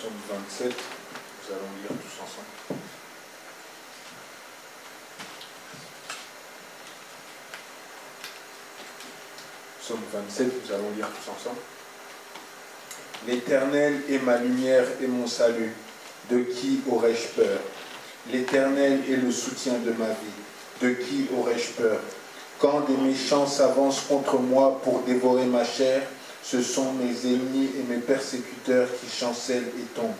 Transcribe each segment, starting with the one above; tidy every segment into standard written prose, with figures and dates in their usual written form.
Psaume 27, nous allons lire tous ensemble. Psaume 27, nous allons lire tous ensemble. L'Éternel est ma lumière et mon salut. De qui aurais-je peur? L'Éternel est le soutien de ma vie. De qui aurais-je peur? Quand des méchants s'avancent contre moi pour dévorer ma chair, ce sont mes ennemis et mes persécuteurs qui chancellent et tombent.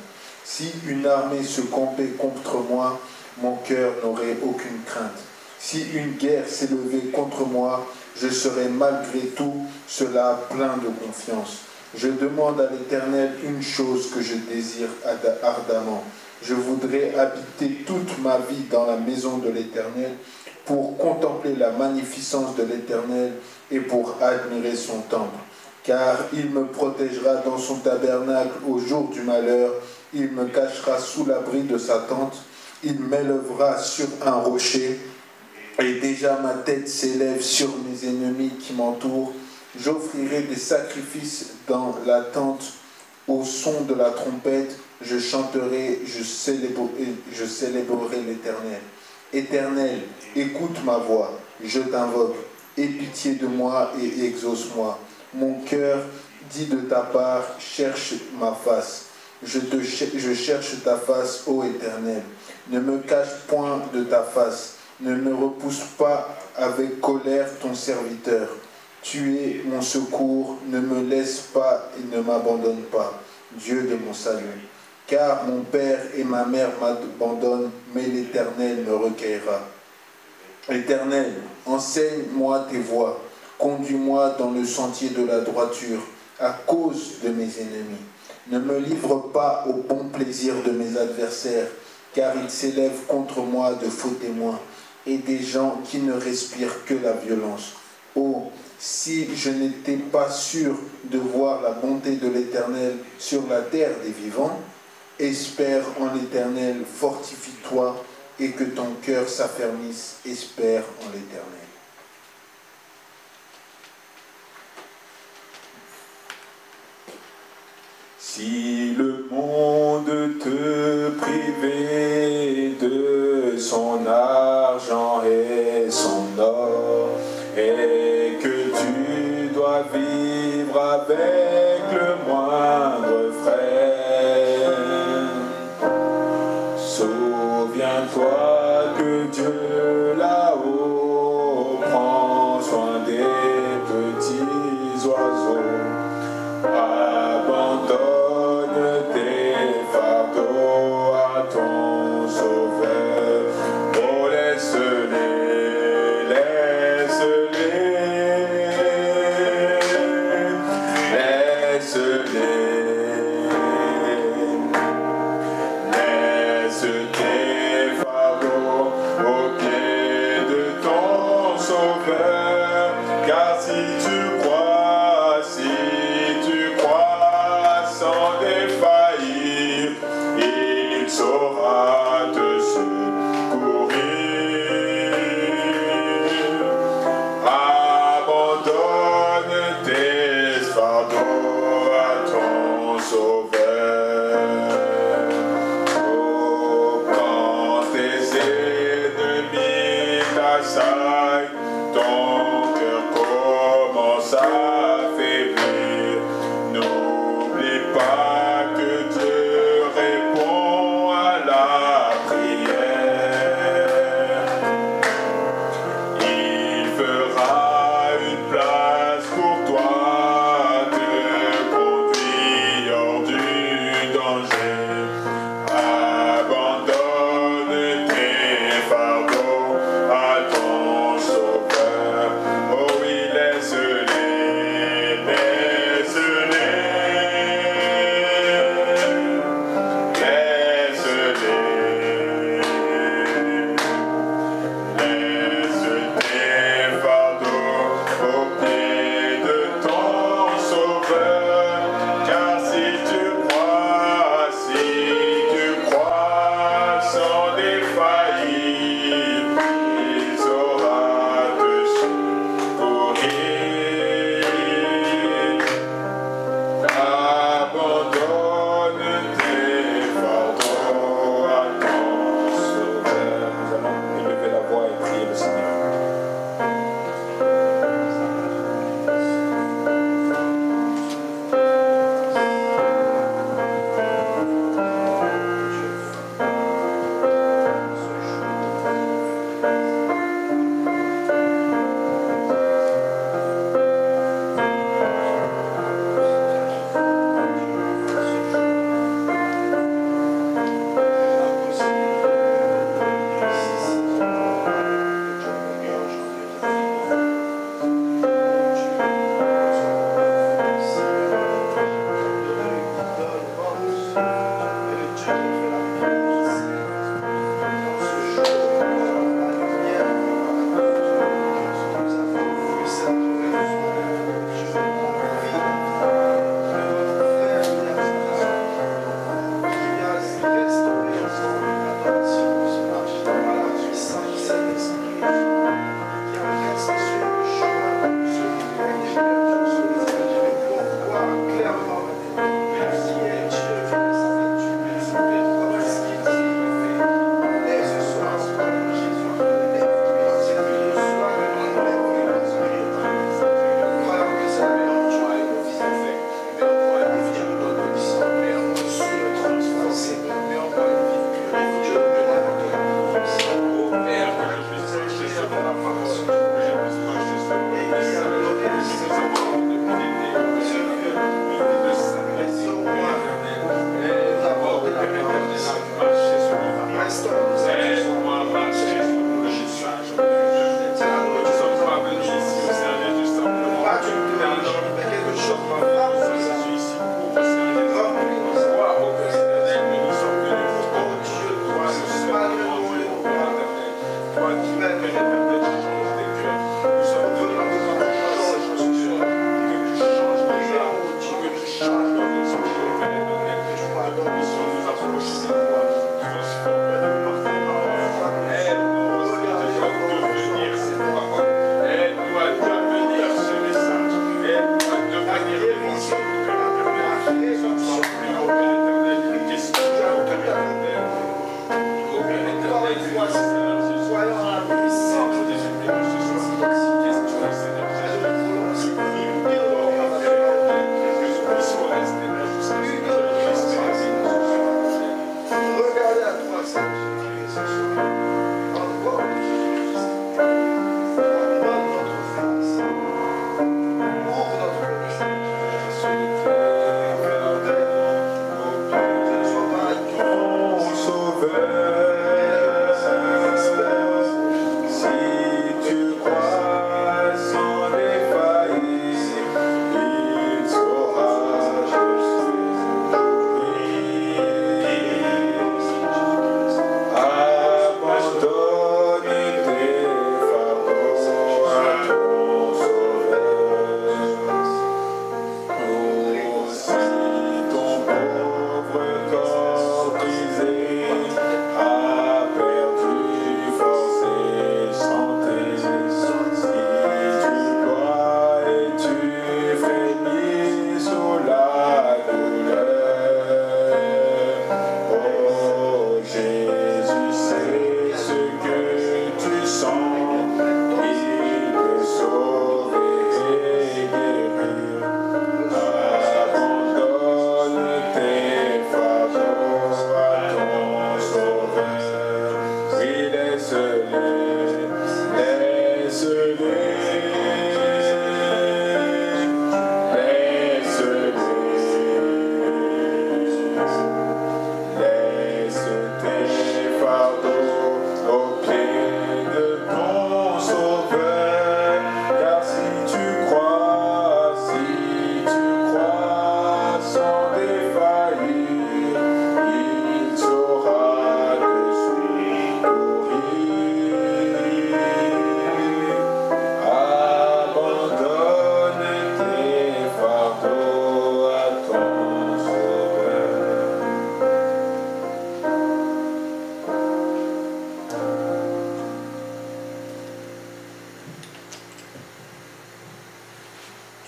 Si une armée se campait contre moi, mon cœur n'aurait aucune crainte. Si une guerre s'élevait contre moi, je serais malgré tout cela plein de confiance. Je demande à l'Éternel une chose que je désire ardemment. Je voudrais habiter toute ma vie dans la maison de l'Éternel pour contempler la magnificence de l'Éternel et pour admirer son temple. Car il me protégera dans son tabernacle au jour du malheur, il me cachera sous l'abri de sa tente, il m'élèvera sur un rocher, et déjà ma tête s'élève sur mes ennemis qui m'entourent. J'offrirai des sacrifices dans la tente au son de la trompette, je chanterai, je célébrerai l'Éternel. Éternel, écoute ma voix, je t'invoque, aie pitié de moi et exauce-moi. Mon cœur dit de ta part, cherche ma face. Je cherche ta face, ô Éternel. Ne me cache point de ta face. Ne me repousse pas avec colère ton serviteur. Tu es mon secours, ne me laisse pas et ne m'abandonne pas, Dieu de mon salut. Car mon père et ma mère m'abandonnent, mais l'Éternel me recueillera. Éternel, enseigne-moi tes voies, conduis-moi dans le sentier de la droiture, à cause de mes ennemis. Ne me livre pas au bon plaisir de mes adversaires, car ils s'élèvent contre moi de faux témoins, et des gens qui ne respirent que la violence. Oh, si je n'étais pas sûr de voir la bonté de l'Éternel sur la terre des vivants, espère en l'Éternel, fortifie-toi, et que ton cœur s'affermisse, espère en l'Éternel. Si le monde te privait de son argent et son or, et que tu dois vivre avec le moindre frais, souviens-toi que Dieu là-haut prend soin des petits oiseaux. Abandonne tes fardeaux à ton sauveur. Oh, laisse-les, laisse tes fardeaux au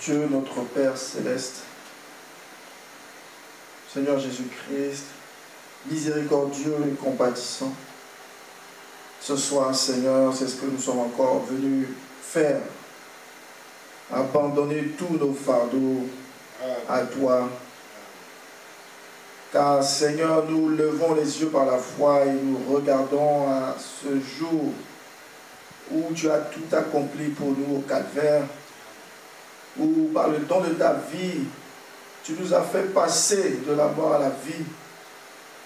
Dieu, notre Père céleste, Seigneur Jésus-Christ, miséricordieux et compatissant, ce soir, Seigneur, c'est ce que nous sommes encore venus faire, abandonner tous nos fardeaux à toi. Car, Seigneur, nous levons les yeux par la foi et nous regardons à ce jour où tu as tout accompli pour nous au calvaire, où par le don de ta vie, tu nous as fait passer de la mort à la vie.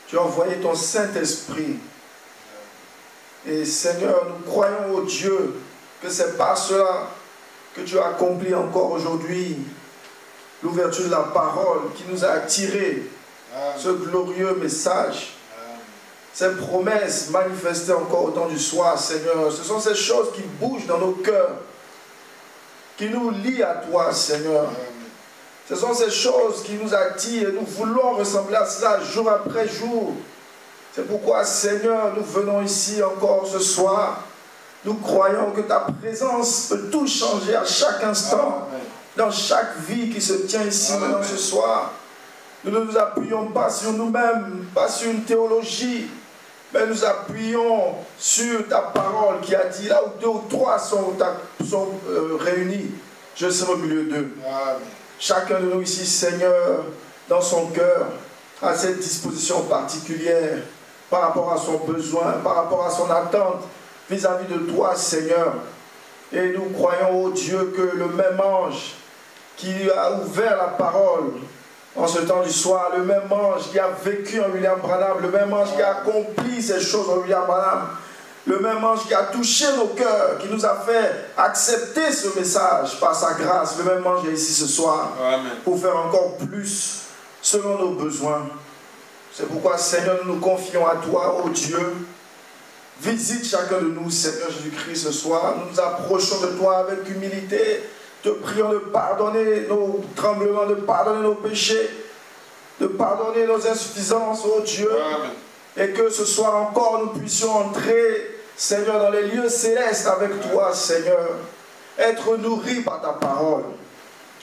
Tu as envoyé ton Saint-Esprit. Et Seigneur, nous croyons au Dieu que c'est par cela que tu as accompli encore aujourd'hui l'ouverture de la parole qui nous a attirés, ce glorieux message, ces promesses manifestées encore au temps du soir, Seigneur. Ce sont ces choses qui bougent dans nos cœurs, qui nous lient à toi, Seigneur. Ce sont ces choses qui nous attirent et nous voulons ressembler à cela jour après jour. C'est pourquoi, Seigneur, nous venons ici encore ce soir. Nous croyons que ta présence peut tout changer à chaque instant, dans chaque vie qui se tient ici maintenant ce soir. Nous ne nous appuyons pas sur nous-mêmes, pas sur une théologie, mais nous appuyons sur ta parole qui a dit, là où 2 ou 3 sont réunis, je serai au milieu d'eux. Chacun de nous ici, Seigneur, dans son cœur, a cette disposition particulière par rapport à son besoin, par rapport à son attente vis-à-vis de toi, Seigneur. Et nous croyons, ô Dieu, que le même ange qui a ouvert la parole en ce temps du soir, le même ange qui a vécu en William Branham, le même ange qui a accompli ces choses en William Branham, le même ange qui a touché nos cœurs, qui nous a fait accepter ce message par sa grâce, le même ange est ici ce soir. Amen. Pour faire encore plus selon nos besoins. C'est pourquoi, Seigneur, nous nous confions à toi, ô Dieu. Visite chacun de nous, Seigneur Jésus-Christ, ce soir. Nous nous approchons de toi avec humilité. Te prions de pardonner nos tremblements, de pardonner nos péchés, de pardonner nos insuffisances, ô Dieu. Amen. Et que ce soir encore, nous puissions entrer, Seigneur, dans les lieux célestes avec toi, Seigneur. Être nourris par ta parole.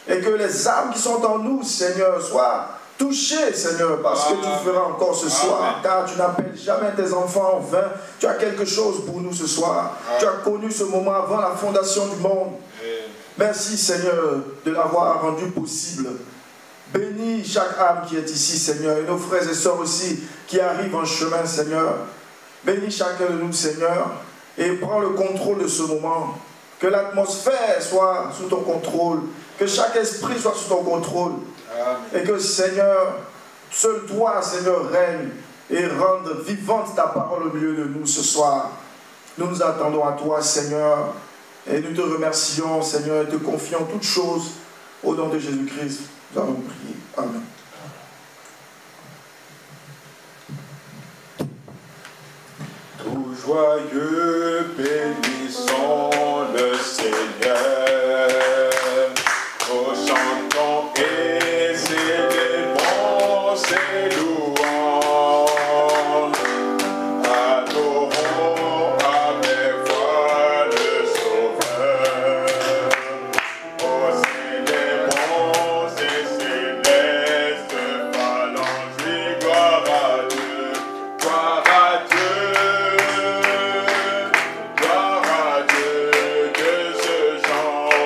Et que les âmes qui sont en nous, Seigneur, soient touché, Seigneur, parce que tu feras encore ce soir, car tu n'appelles jamais tes enfants en vain. Tu as quelque chose pour nous ce soir. Tu as connu ce moment avant la fondation du monde. Merci, Seigneur, de l'avoir rendu possible. Bénis chaque âme qui est ici, Seigneur, et nos frères et sœurs aussi qui arrivent en chemin, Seigneur. Bénis chacun de nous, Seigneur, et prends le contrôle de ce moment. Que l'atmosphère soit sous ton contrôle, que chaque esprit soit sous ton contrôle. Et que, Seigneur, seul toi, Seigneur, règne et rende vivante ta parole au milieu de nous ce soir. Nous nous attendons à toi, Seigneur, et nous te remercions, Seigneur, et te confions toutes choses au nom de Jésus-Christ. Nous avons prié. Amen. Tout joyeux, bénissons le Seigneur. Oh, chantons et célébrons ses louanges. Adorons avec foi le Sauveur. Oh, célébrons ses célestes phalanges. Oui, gloire à Dieu, gloire à Dieu, gloire à Dieu, que ce genre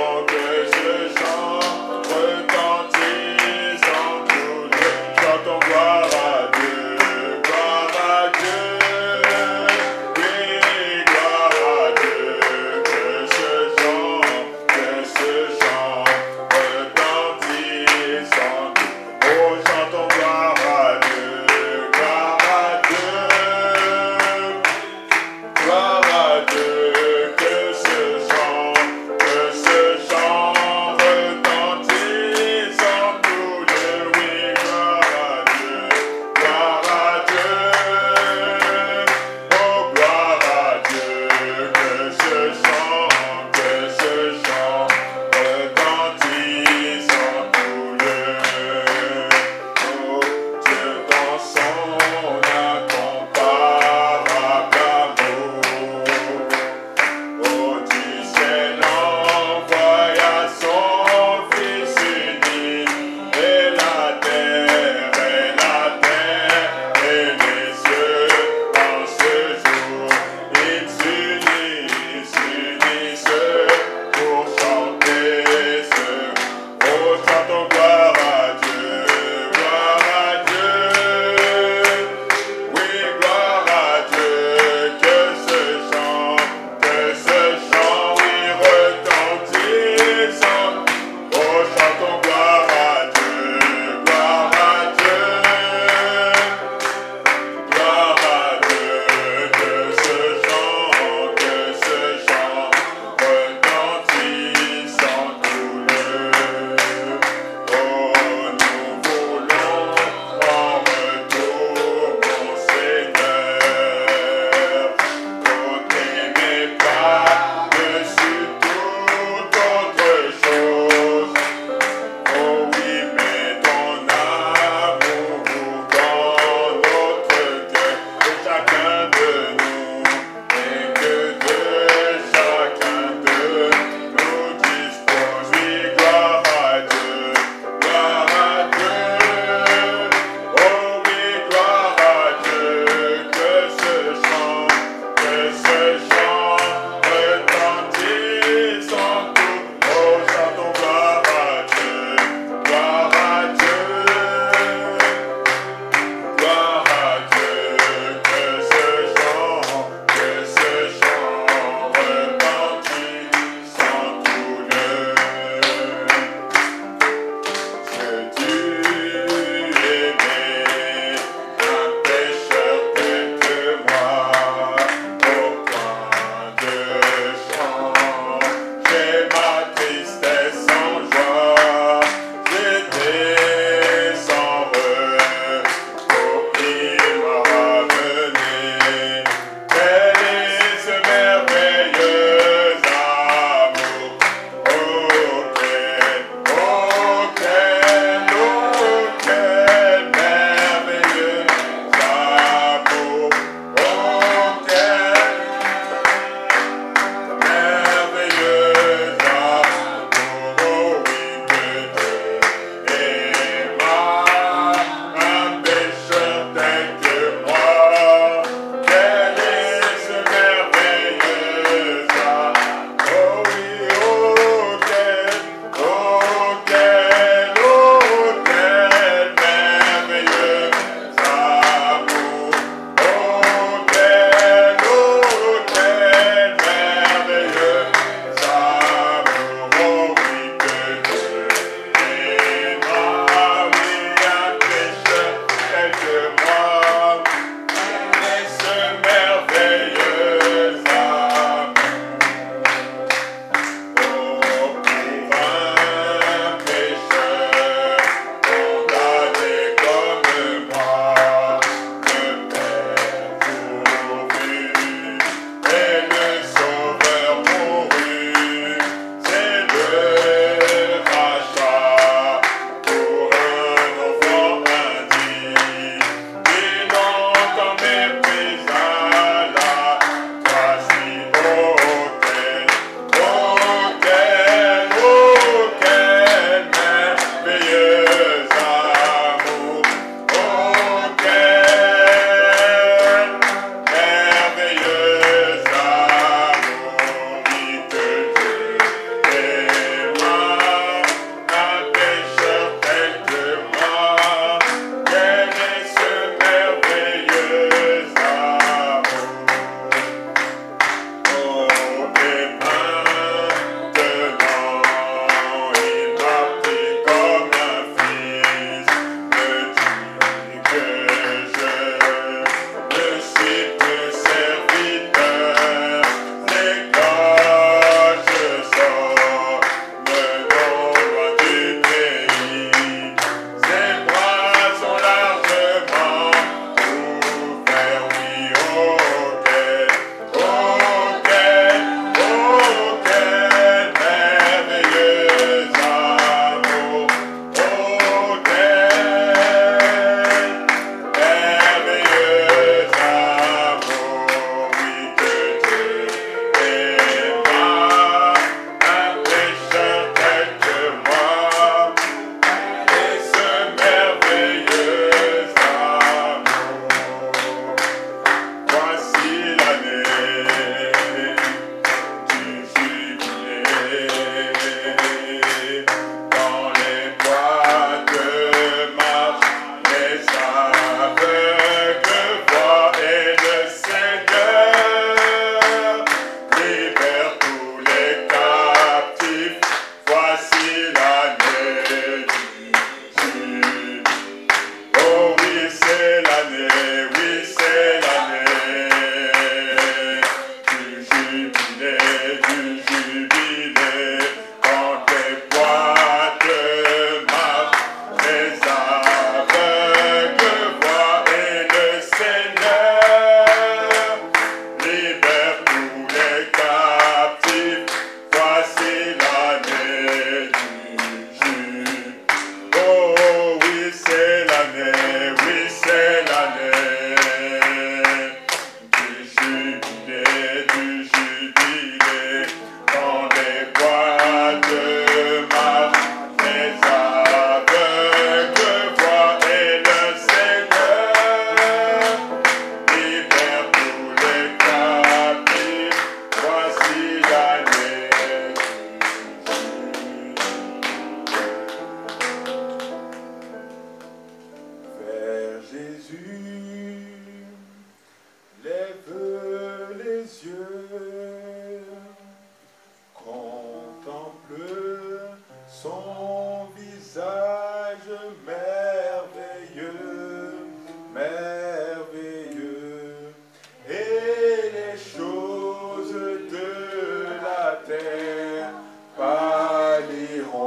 terre pâliront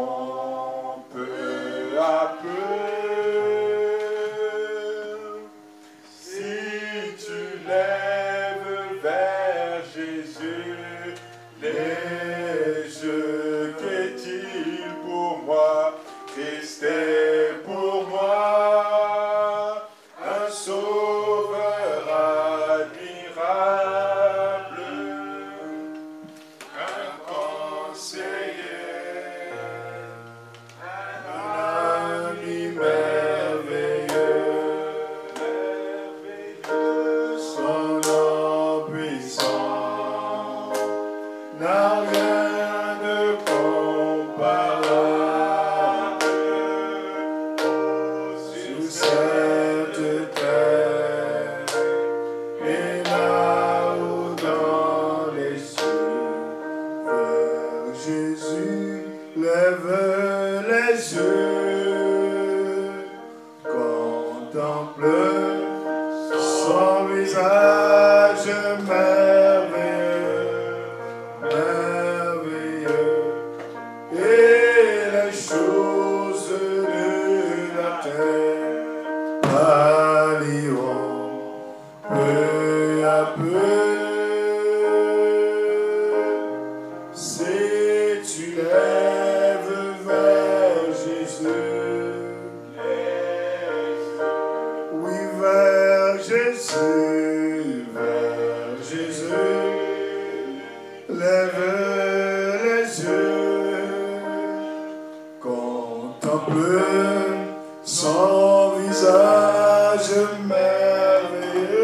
peu à peu. Si tu lèves vers Jésus les yeux, qu'est-il pour moi? Christ est pour moi un sauveur admirable, un conseiller, un ami merveilleux, son nom puissant n'a rien de comparable sur cette terre et là-haut dans les cieux. Vers Jésus, lève les yeux, contemple son visage merveilleux, merveilleux, et les choses de la terre pâliront peu à peu. Si tu lèves vers Jésus, oui, vers Jésus, vers Jésus, lève les yeux, contemple son visage merveilleux,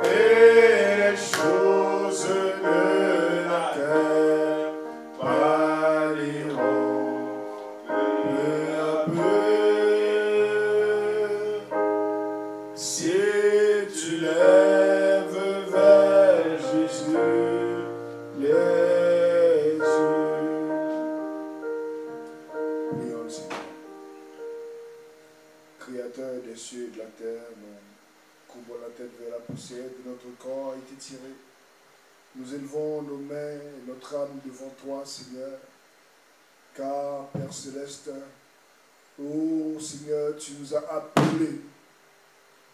et les choses de la terre pâliront peu à peu. Si tu lèves vers Jésus les yeux. Prions le Seigneur. Créateur des cieux et de la terre, nous couvrons la tête vers la poussière de notre corps a été tiré. Nous élevons nos mains et notre âme devant toi, Seigneur, car, Père Céleste, ô Seigneur, tu nous as appelés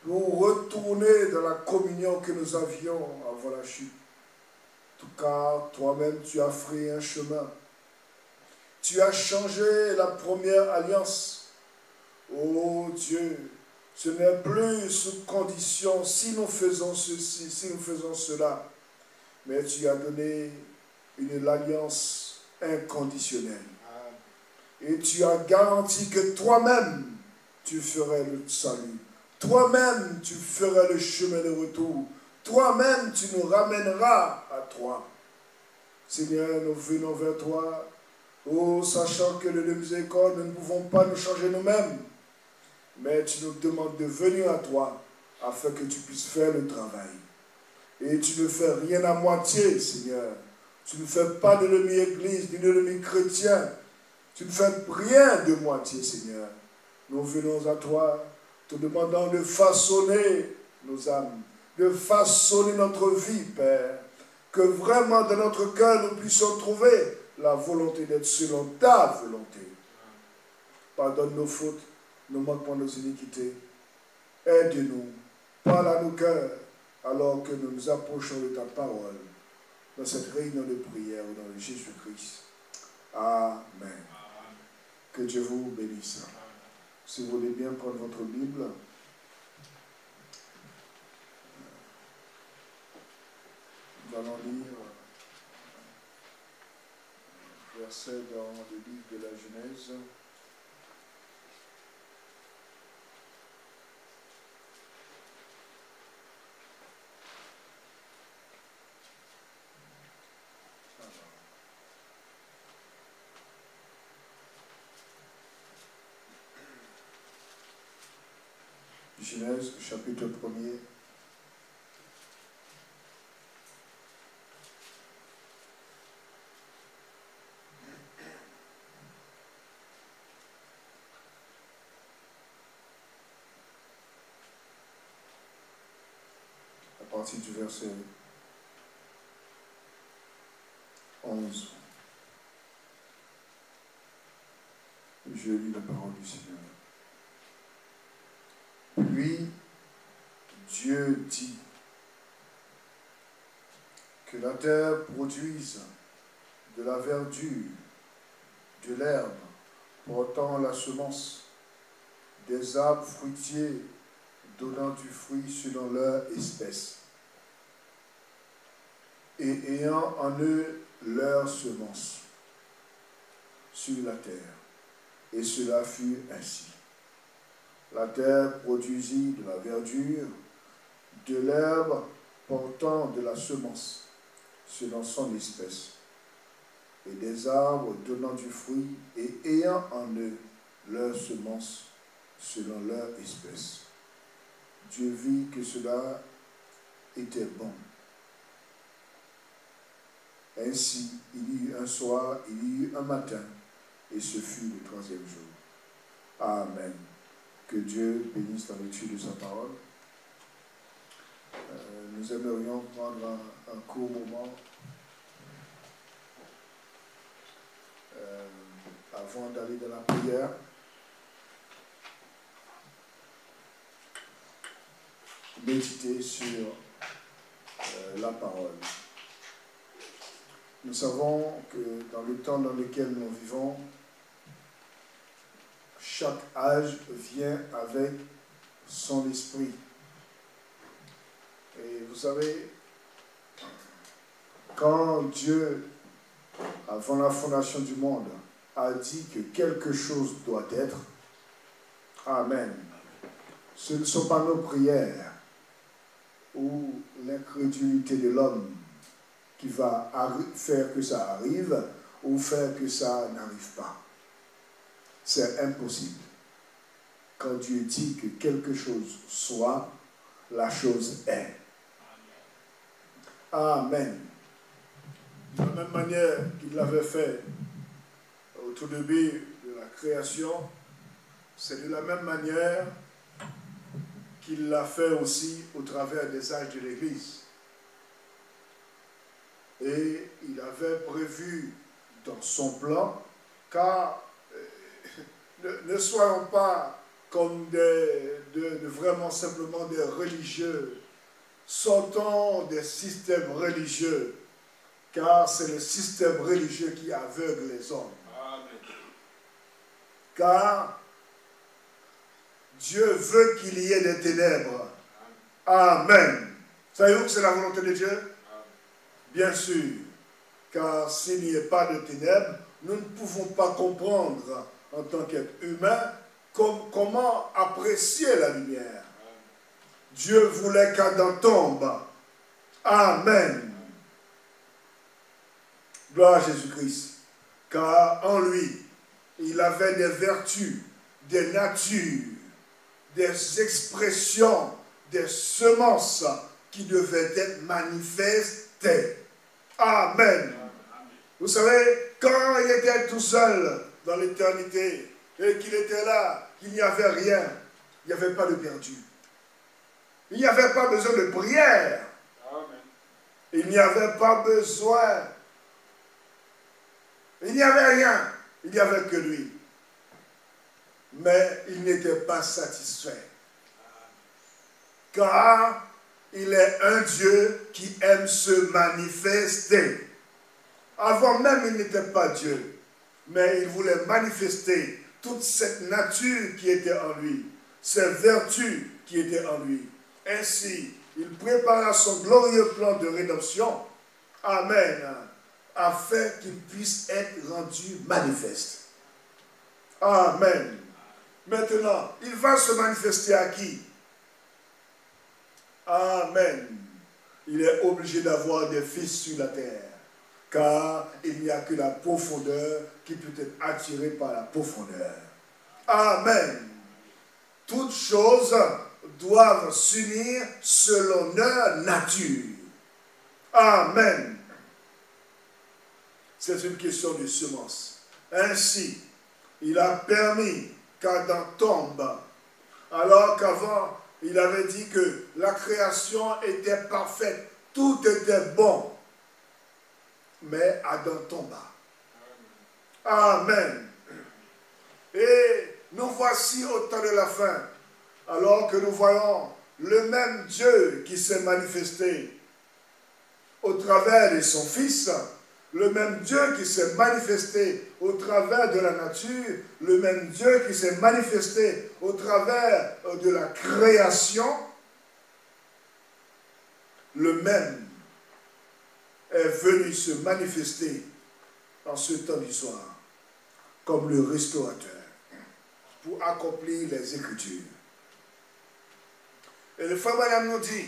pour retourner dans la communion que nous avions avant la chute. En tout cas, toi-même, tu as frayé un chemin. Tu as changé la première alliance. Ô Dieu, ce n'est plus sous condition si nous faisons ceci, si nous faisons cela, mais tu as donné une alliance inconditionnelle. Et tu as garanti que toi-même, tu ferais le salut. Toi-même, tu ferais le chemin de retour. Toi-même, tu nous ramèneras à toi. Seigneur, nous venons vers toi, oh, sachant que le miséricorde, nous ne pouvons pas nous changer nous-mêmes. Mais tu nous demandes de venir à toi, afin que tu puisses faire le travail. Et tu ne fais rien à moitié, Seigneur. Tu ne fais pas de demi-église, ni de demi-chrétien. Tu ne fais rien de moitié, Seigneur. Nous venons à toi, te demandant de façonner nos âmes, de façonner notre vie, Père. Que vraiment dans notre cœur, nous puissions trouver la volonté d'être selon ta volonté. Pardonne nos fautes, nos manquements, nos iniquités. Aide-nous, parle à nos cœurs, alors que nous nous approchons de ta parole, dans cette réunion de prière au nom de Jésus-Christ. Amen. Que Dieu vous bénisse. Si vous voulez bien prendre votre Bible, nous allons lire un verset dans le livre de la Genèse. Genèse, chapitre 1er. À partir du verset 11. Je lis la parole du Seigneur. Puis Dieu dit que la terre produise de la verdure, de l'herbe portant la semence, des arbres fruitiers donnant du fruit selon leur espèce, et ayant en eux leur semence sur la terre. Et cela fut ainsi. La terre produisit de la verdure, de l'herbe portant de la semence selon son espèce, et des arbres donnant du fruit et ayant en eux leur semence selon leur espèce. Dieu vit que cela était bon. Ainsi, il y eut un soir, il y eut un matin, et ce fut le troisième jour. Amen. Que Dieu bénisse la lecture de sa parole. Nous aimerions prendre un court moment avant d'aller dans la prière. Méditer sur la parole. Nous savons que dans le temps dans lequel nous vivons, chaque âge vient avec son esprit. Et vous savez, quand Dieu, avant la fondation du monde, a dit que quelque chose doit être, Amen. Ce ne sont pas nos prières ou l'incrédulité de l'homme qui va faire que ça arrive ou faire que ça n'arrive pas. C'est impossible. Quand Dieu dit que quelque chose soit, la chose est. Amen. De la même manière qu'il l'avait fait au tout début de la création, c'est de la même manière qu'il l'a fait aussi au travers des âges de l'Église. Et il avait prévu dans son plan, car ne soyons pas comme vraiment simplement des religieux, sortons des systèmes religieux, car c'est le système religieux qui aveugle les hommes. Amen. Car Dieu veut qu'il y ait des ténèbres. Amen. Savez-vous que c'est la volonté de Dieu? Amen. Bien sûr, car s'il n'y a pas de ténèbres, nous ne pouvons pas comprendre en tant qu'être humain comment apprécier la lumière. Amen. Dieu voulait qu'Adam tombe. Amen. Gloire à Jésus-Christ. Car en lui, il avait des vertus, des natures, des expressions, des semences qui devaient être manifestées. Amen. Vous savez, quand il était tout seul dans l'éternité et qu'il était là, qu'il n'y avait rien, il n'y avait pas de perdu. Il n'y avait pas besoin de prière. Amen. Il n'y avait pas besoin. Il n'y avait rien. Il n'y avait que lui. Mais il n'était pas satisfait. Car il est un Dieu qui aime se manifester. Avant même, il n'était pas Dieu. Mais il voulait manifester toute cette nature qui était en lui. Ces vertus qui étaient en lui. Ainsi, il prépara son glorieux plan de rédemption. Amen. Afin qu'il puisse être rendu manifeste. Amen. Maintenant, il va se manifester à qui? Amen. Il est obligé d'avoir des fils sur la terre. Car il n'y a que la profondeur qui peut être attirée par la profondeur. Amen. Toutes choses doivent s'unir selon leur nature. Amen. C'est une question de semence. Ainsi, il a permis qu'Adam tombe, alors qu'avant, il avait dit que la création était parfaite, tout était bon. mais Adam tomba. Amen. Et nous voici au temps de la fin, alors que nous voyons le même Dieu qui s'est manifesté au travers de son Fils, le même Dieu qui s'est manifesté au travers de la nature, le même Dieu qui s'est manifesté au travers de la création, le même est venu se manifester en ce temps du soir comme le restaurateur pour accomplir les Écritures. Et le frère Branham nous dit,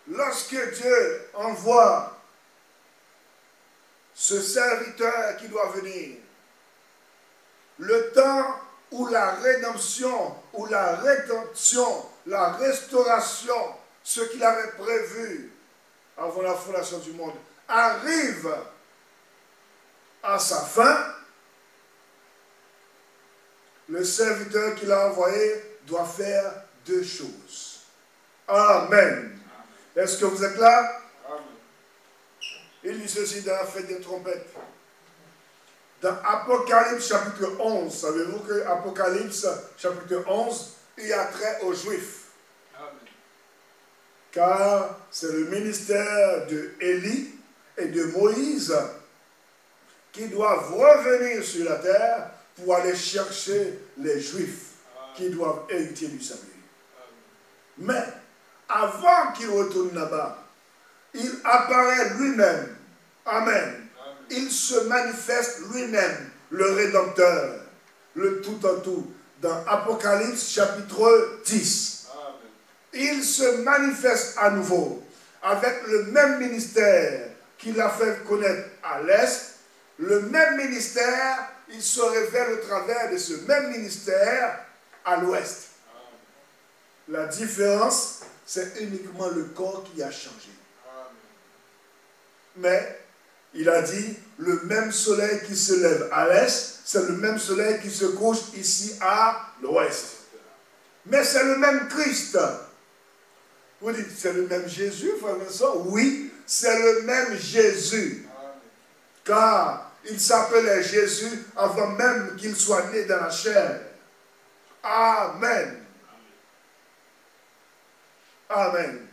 lorsque Dieu envoie ce serviteur qui doit venir, le temps où la rédemption, où la rédemption, la restauration, ce qu'il avait prévu avant la fondation du monde, arrive à sa fin, le serviteur qu'il a envoyé doit faire deux choses. Amen. Est-ce que vous êtes là? Amen. Il dit ceci dans la fête des trompettes. Dans Apocalypse chapitre 11, savez-vous que Apocalypse chapitre 11, il y a trait aux Juifs. Amen. Car c'est le ministère de Élie et de Moïse qui doivent revenir sur la terre pour aller chercher les Juifs qui doivent hériter du salut. Mais avant qu'il retourne là-bas, il apparaît lui-même. Amen. Il se manifeste lui-même, le Rédempteur, le tout en tout, dans Apocalypse chapitre 10. Amen. Il se manifeste à nouveau avec le même ministère qu'il a fait connaître à l'Est. Le même ministère, il se révèle au travers de ce même ministère à l'Ouest. La différence, c'est uniquement le corps qui a changé. Mais, il a dit, le même soleil qui se lève à l'Est, c'est le même soleil qui se couche ici à l'Ouest. Mais c'est le même Christ. Vous dites, c'est le même Jésus, frère Vincent? Oui, c'est le même Jésus. Car il s'appelait Jésus avant même qu'il soit né dans la chair. Amen. Amen.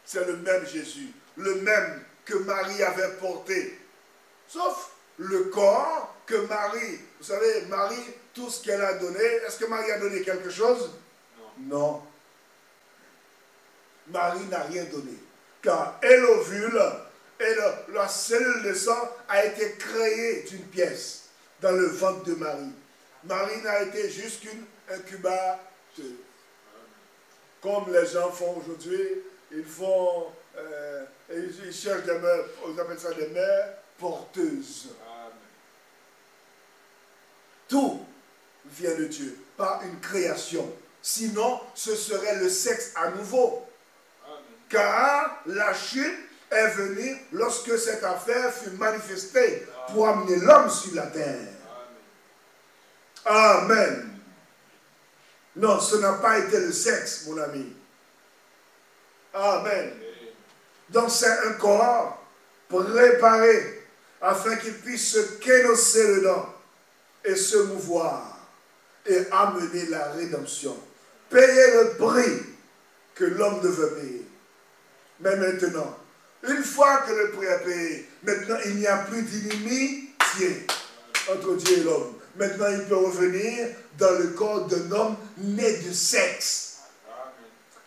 C'est le même Jésus, le même que Marie avait porté. Sauf le corps que Marie, vous savez, Marie, tout ce qu'elle a donné, est-ce que Marie a donné quelque chose? Non. Non. Marie n'a rien donné. Car elle ovule, et la cellule de sang a été créée d'une pièce dans le ventre de Marie. Marie n'a été juste qu'une incubateur. Comme les gens font aujourd'hui, ils font, ils cherchent des mères, on appelle ça des mères porteuses. Amen. Tout vient de Dieu, pas une création. Sinon, ce serait le sexe à nouveau. Amen. Car la chute est venue lorsque cette affaire fut manifestée pour amener l'homme sur la terre. Amen. Amen. Non, ce n'a pas été le sexe, mon ami. Amen. Donc c'est un corps préparé afin qu'il puisse se kénosser dedans et se mouvoir et amener la rédemption. Payer le prix que l'homme devait payer. Mais maintenant, une fois que le prix est payé, maintenant il n'y a plus d'inimitié entre Dieu et l'homme. Maintenant, il peut revenir dans le corps d'un homme né de sexe.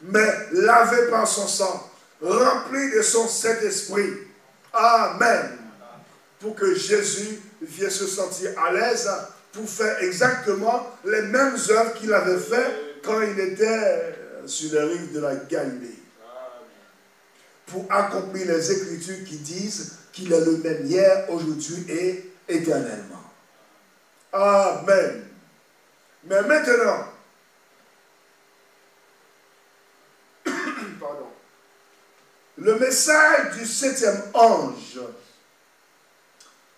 Mais lavé par son sang, rempli de son Saint-Esprit. Amen. Pour que Jésus vienne se sentir à l'aise pour faire exactement les mêmes œuvres qu'il avait fait quand il était sur les rives de la Galilée. Pour accomplir les Écritures qui disent qu'il est le même hier, aujourd'hui et éternellement. Amen. Mais maintenant, pardon, le message du 7e ange,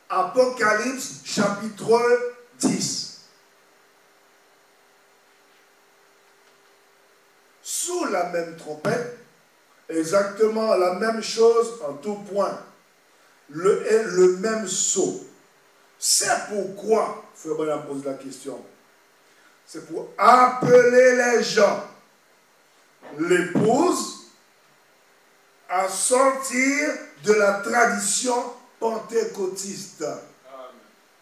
Apocalypse chapitre 10. Sous la même trompette, exactement la même chose en tout point. le même sceau. C'est pourquoi, frère Branham pose la question, c'est pour appeler les gens, l'épouse, à sortir de la tradition pentecôtiste.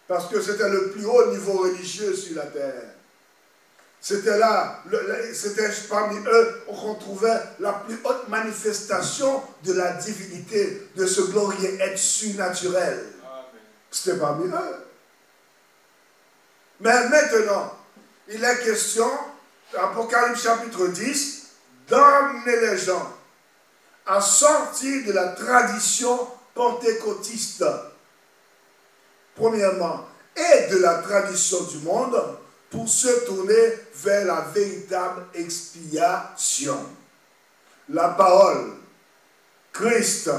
Parce que c'était le plus haut niveau religieux sur la terre. C'était là, c'était parmi eux qu'on trouvait la plus haute manifestation de la divinité, de ce glorieux être surnaturel. C'était parmi eux. Mais maintenant, il est question, Apocalypse chapitre 10, d'emmener les gens à sortir de la tradition pentecôtiste, premièrement, et de la tradition du monde, pour se tourner vers la véritable expiation. La parole, Christ,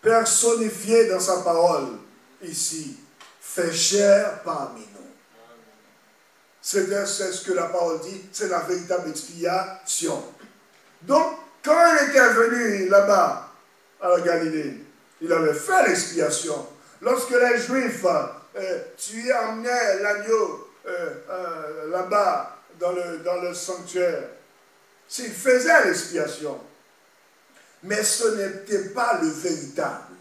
personnifié dans sa parole, ici, fait chair parmi nous. C'est ce que la parole dit, c'est la véritable expiation. Donc, quand il était venu là-bas, à la Galilée, il avait fait l'expiation. Lorsque les Juifs tu emmenais l'agneau là-bas dans le sanctuaire, s'il faisait l'expiation, mais ce n'était pas le véritable.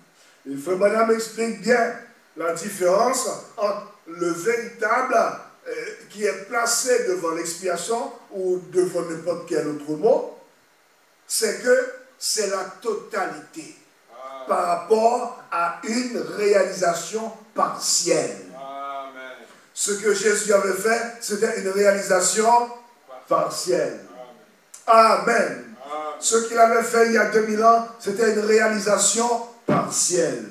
Il faut Madame explique bien la différence entre le véritable qui est placé devant l'expiation ou devant n'importe quel autre mot, c'est que c'est la totalité par rapport à une réalisation partielle. Amen. Ce que Jésus avait fait, c'était une réalisation partielle. Amen. Amen. Ce qu'il avait fait il y a 2000 ans, c'était une réalisation partielle.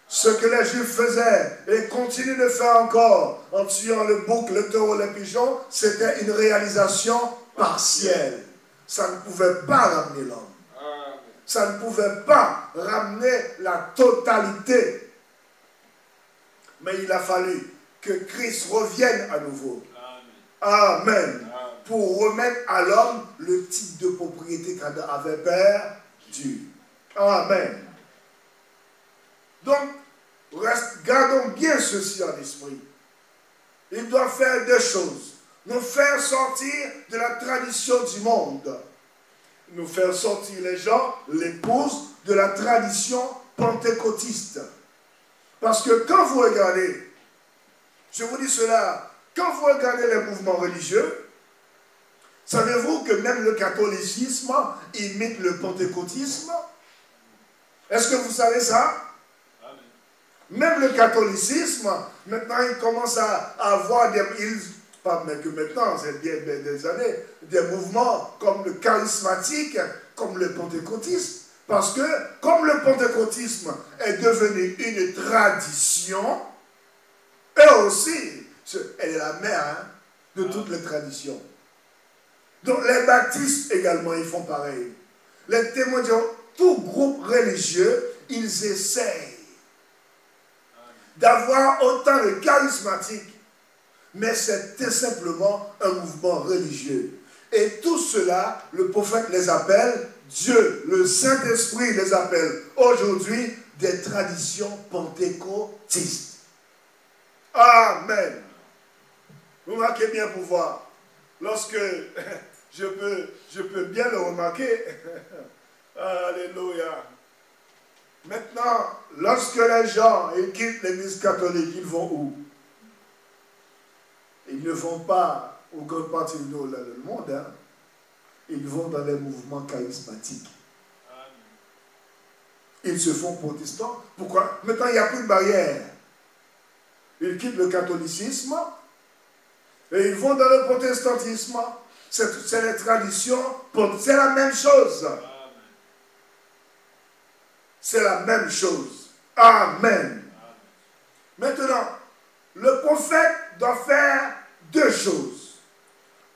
Ce que les Juifs faisaient et continuent de faire encore en tuant le bouc, le taureau, les pigeons, c'était une réalisation partielle. Ça ne pouvait pas ramener l'homme. Ça ne pouvait pas ramener la totalité. Mais il a fallu que Christ revienne à nouveau. Amen. Amen. Pour remettre à l'homme le type de propriété qu'il avait perdu. Amen. Donc, gardons bien ceci en esprit. Il doit faire deux choses. Nous faire sortir de la tradition du monde. Nous faire sortir les gens, l'épouse, de la tradition pentecôtiste. Parce que quand vous regardez, je vous dis cela, quand vous regardez les mouvements religieux, savez-vous que même le catholicisme imite le pentecôtisme? Est-ce que vous savez ça? Amen. Même le catholicisme, maintenant il commence à avoir des... Pas mais que maintenant, c'est bien des années, des mouvements comme le charismatique, comme le pentecôtisme. Parce que, comme le pentecôtisme est devenu une tradition, et aussi, elle est la mère de toutes les traditions. Donc, les baptistes également, ils font pareil. Les témoins, tout groupe religieux, ils essayent d'avoir autant de charismatiques. Mais c'était simplement un mouvement religieux. Et tout cela, le prophète les appelle, Dieu, le Saint-Esprit les appelle aujourd'hui des traditions pentecôtistes. Amen. Vous marquez bien pour voir. Lorsque je peux bien le remarquer. Alléluia. Maintenant, lorsque les gens ils quittent l'église catholique, ils vont où? Ils ne vont pas aux grandes parties du monde, hein. Ils vont dans les mouvements charismatiques. Ils se font protestants. Pourquoi? Maintenant, il n'y a plus de barrière. Ils quittent le catholicisme et ils vont dans le protestantisme. C'est les traditions, c'est la même chose. C'est la même chose. Amen. Maintenant, le prophète doit faire deux choses.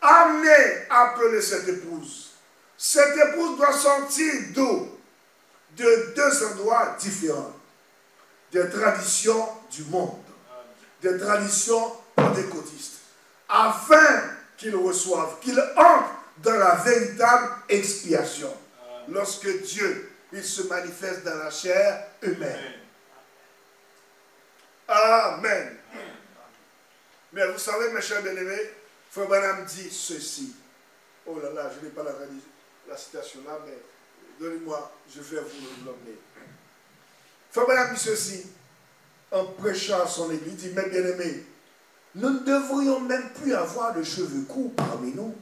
Amener, appeler cette épouse. Cette épouse doit sortir d'où? De deux endroits différents. Des traditions du monde. Des traditions pentecôtistes. Afin qu'ils reçoivent, qu'ils entrent dans la véritable expiation. Lorsque Dieu il se manifeste dans la chair humaine. Amen. Mais vous savez, mes chers bien-aimés, Frère Branham dit ceci. Oh là là, je n'ai pas la citation là, mais donnez-moi, je vais vous l'emmener. Frère Branham dit ceci, en prêchant à son église, il dit, mes bien-aimés, nous ne devrions même plus avoir de cheveux courts parmi nous.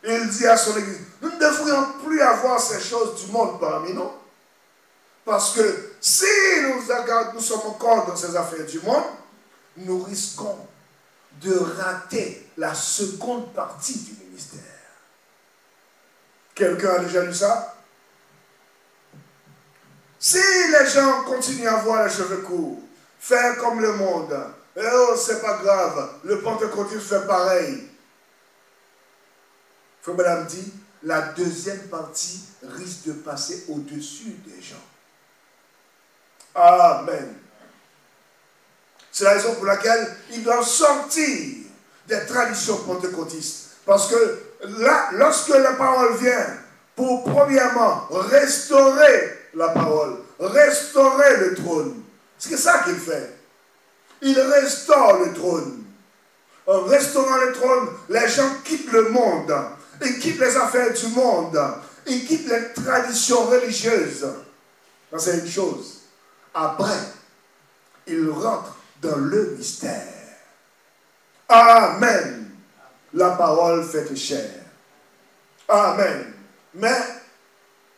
Il dit à son église, nous ne devrions plus avoir ces choses du monde parmi nous. Parce que si nous sommes encore dans ces affaires du monde, nous risquons de rater la seconde partie du ministère. Quelqu'un a déjà lu ça? Si les gens continuent à avoir les cheveux courts, faire comme le monde, oh, c'est pas grave, le pentecôtiste fait pareil. Frère Branham dit, la deuxième partie risque de passer au-dessus des gens. Amen. C'est la raison pour laquelle ils doivent sortir des traditions pentecôtistes. Parce que là, lorsque la parole vient pour premièrement restaurer la parole, restaurer le trône, c'est ça qu'il fait. Il restaure le trône. En restaurant le trône, les gens quittent le monde. Ils quittent les affaires du monde. Ils quittent les traditions religieuses. Ça, c'est une chose. Après, ils rentrent dans le mystère. Amen. La parole faite chair. Amen. Mais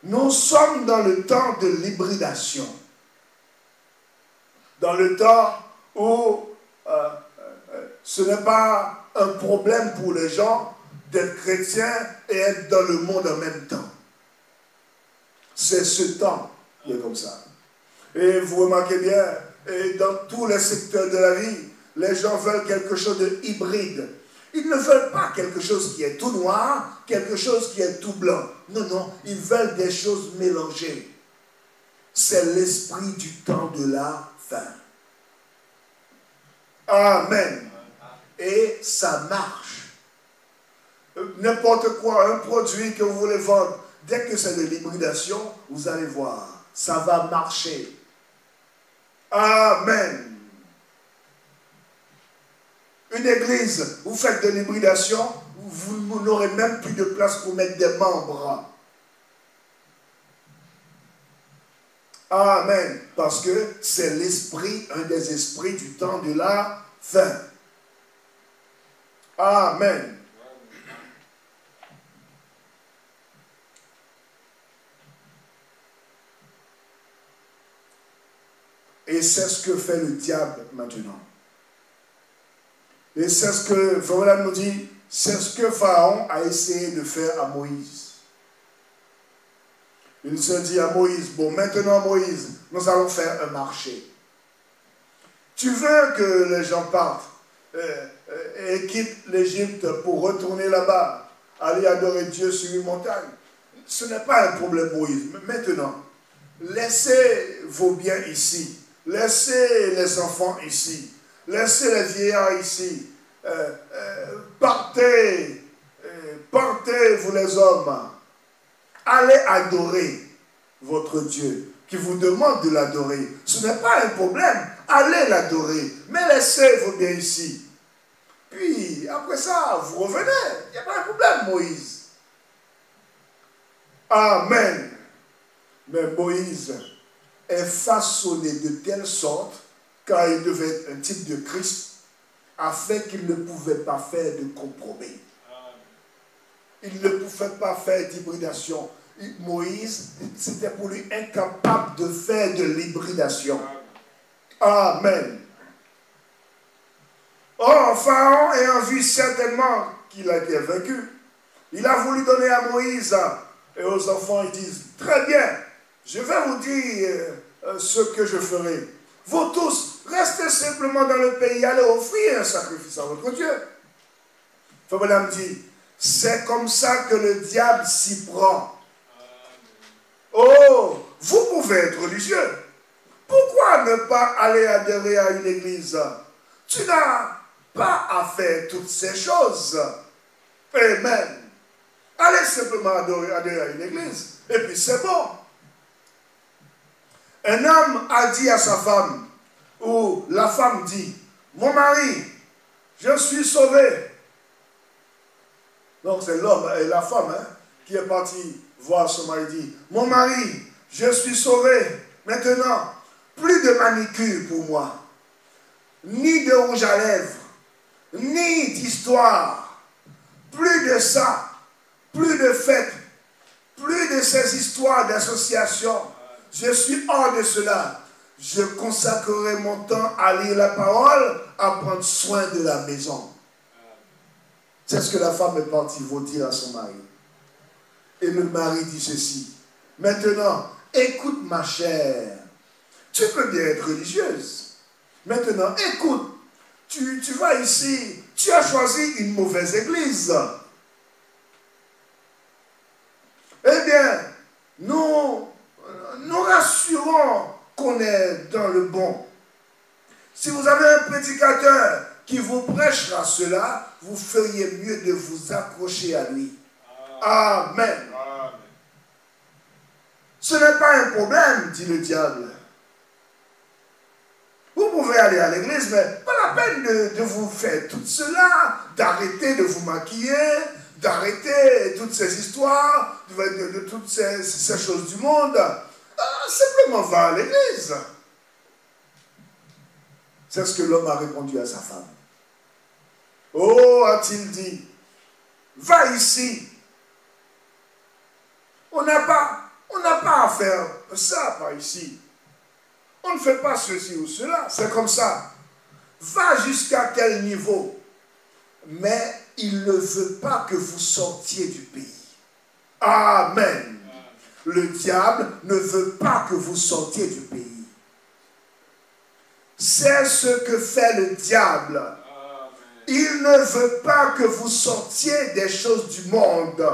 nous sommes dans le temps de l'hybridation. Dans le temps où ce n'est pas un problème pour les gens d'être chrétiens et être dans le monde en même temps. C'est ce temps qui est comme ça. Et vous remarquez bien, et dans tous les secteurs de la vie, les gens veulent quelque chose de hybride. Ils ne veulent pas quelque chose qui est tout noir, quelque chose qui est tout blanc. Non, non, ils veulent des choses mélangées. C'est l'esprit du temps de la fin. Amen. Et ça marche. N'importe quoi, un produit que vous voulez vendre, dès que c'est de l'hybridation, vous allez voir, ça va marcher. Amen. Une église, vous faites de l'hybridation, vous n'aurez même plus de place pour mettre des membres. Amen. Parce que c'est l'esprit, un des esprits du temps de la fin. Amen. Et c'est ce que fait le diable maintenant. Et c'est ce que, Pharaon nous dit, c'est ce que Pharaon a essayé de faire à Moïse. Il se dit à Moïse, bon, maintenant Moïse, nous allons faire un marché. Tu veux que les gens partent et quittent l'Égypte pour retourner là-bas, aller adorer Dieu sur une montagne? Ce n'est pas un problème, Moïse. Maintenant, laissez vos biens ici. Laissez les enfants ici. Laissez les vieillards ici. Partez, vous les hommes. Allez adorer votre Dieu qui vous demande de l'adorer. Ce n'est pas un problème. Allez l'adorer. Mais laissez vos biens ici. Puis, après ça, vous revenez. Il n'y a pas un problème, Moïse. Amen. Mais Moïse est façonné de telle sorte, car il devait être un type de Christ, afin qu'il ne pouvait pas faire de compromis. Il ne pouvait pas faire d'hybridation. Moïse, c'était pour lui incapable de faire de l'hybridation. Amen. Or, Pharaon ayant vu certainement qu'il a été vaincu, il a voulu donner à Moïse et aux enfants, ils disent, très bien, je vais vous dire ce que je ferai. Vous tous, restez simplement dans le pays, allez offrir un sacrifice à votre Dieu. Frère dit, c'est comme ça que le diable s'y prend. Oh, vous pouvez être religieux. Pourquoi ne pas aller adhérer à une église? Tu n'as pas à faire toutes ces choses. Amen. Allez simplement adhérer à une église. Et puis c'est bon. Un homme a dit à sa femme, ou la femme dit, mon mari, je suis sauvé. Donc c'est l'homme et la femme qui est parti voir son mari, dit, mon mari, je suis sauvé. Maintenant, plus de manicure pour moi, ni de rouge à lèvres, ni d'histoire, plus de ça, plus de fêtes, plus de ces histoires d'association. Je suis hors de cela. Je consacrerai mon temps à lire la parole, à prendre soin de la maison. C'est ce que la femme est partie vous dire à son mari. Et le mari dit ceci. Maintenant, écoute ma chère, tu peux bien être religieuse. Maintenant, écoute, tu vas ici, tu as choisi une mauvaise église. Eh bien, nous rassurons qu'on est dans le bon. Si vous avez un prédicateur qui vous prêchera cela, vous feriez mieux de vous accrocher à lui. Amen. Ce n'est pas un problème, dit le diable. Vous pouvez aller à l'église, mais pas la peine de vous faire tout cela, d'arrêter de vous maquiller, d'arrêter toutes ces histoires, de toutes ces choses du monde. Simplement va à l'église. C'est ce que l'homme a répondu à sa femme. Oh, a-t-il dit, va ici. On n'a pas à faire ça par ici. On ne fait pas ceci ou cela, c'est comme ça. Va jusqu'à tel niveau. Mais il ne veut pas que vous sortiez du pays. Amen. Le diable ne veut pas que vous sortiez du pays. C'est ce que fait le diable. Il ne veut pas que vous sortiez des choses du monde.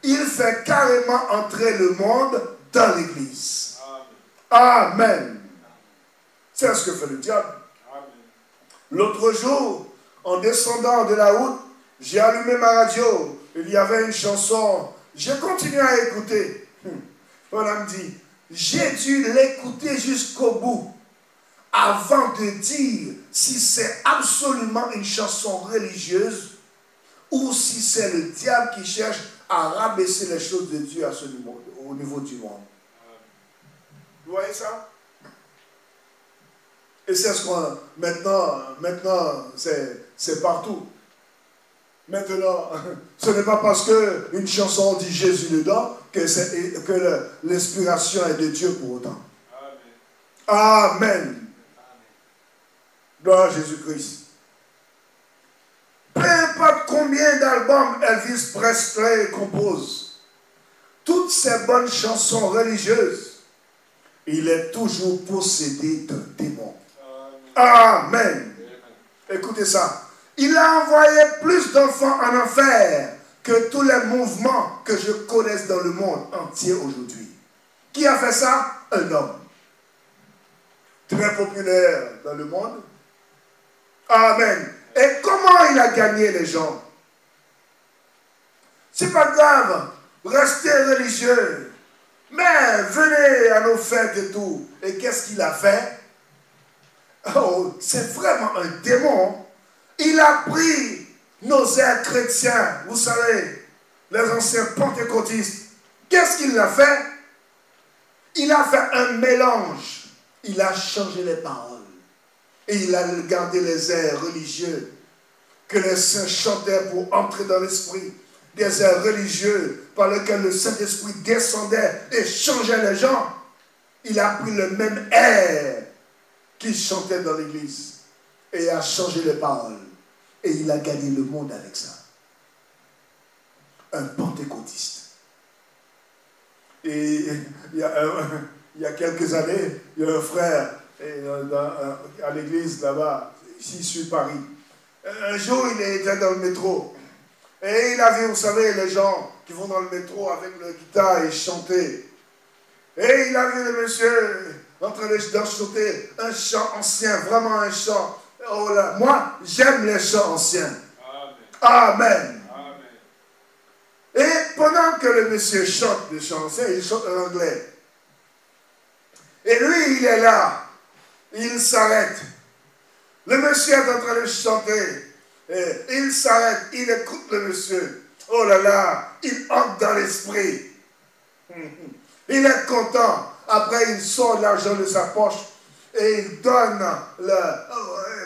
Il fait carrément entrer le monde dans l'église. Amen. C'est ce que fait le diable. L'autre jour, en descendant de la route, j'ai allumé ma radio. Il y avait une chanson. J'ai continué à écouter. On me dit, j'ai dû l'écouter jusqu'au bout avant de dire si c'est absolument une chanson religieuse ou si c'est le diable qui cherche à rabaisser les choses de Dieu à ce niveau, au niveau du monde. Vous voyez ça? Et c'est ce qu'on... Maintenant c'est partout. Maintenant, ce n'est pas parce qu'une chanson dit Jésus dedans que l'inspiration est de Dieu pour autant. Amen. Amen. Gloire à Jésus-Christ. Peu importe combien d'albums Elvis Presley compose, toutes ces bonnes chansons religieuses, il est toujours possédé d'un démon. Amen. Écoutez ça. Il a envoyé plus d'enfants en enfer que tous les mouvements que je connaisse dans le monde entier aujourd'hui. Qui a fait ça? Un homme. Très populaire dans le monde. Amen. Et comment il a gagné les gens? C'est pas grave. Restez religieux. Mais venez à nos fêtes et tout. Et qu'est-ce qu'il a fait? Oh, c'est vraiment un démon. Il a pris nos airs chrétiens, vous savez, les anciens pentecôtistes. Qu'est-ce qu'il a fait? Il a fait un mélange. Il a changé les paroles. Et il a gardé les airs religieux que les saints chantaient pour entrer dans l'esprit. Des airs religieux par lesquels le Saint-Esprit descendait et changeait les gens. Il a pris le même air qu'il chantait dans l'église et a changé les paroles. Et il a gagné le monde avec ça. Un pentecôtiste. Et il y a quelques années, il y a un frère à l'église là-bas, ici sur Paris. Un jour, il était dans le métro. Et il a vu, vous savez, les gens qui vont dans le métro avec leur guitare et chanter. Et il a vu le monsieur en train de chanter un chant ancien, vraiment un chant. Oh là, moi, j'aime les chants anciens. Amen. Amen. pendant que le monsieur chante des chansons, il chante en anglais. Et lui, il est là. Il s'arrête. Le monsieur est en train de chanter. Et il s'arrête. Il écoute le monsieur. Oh là là, il entre dans l'esprit. Il est content. Après, il sort l'argent de sa poche et il donne,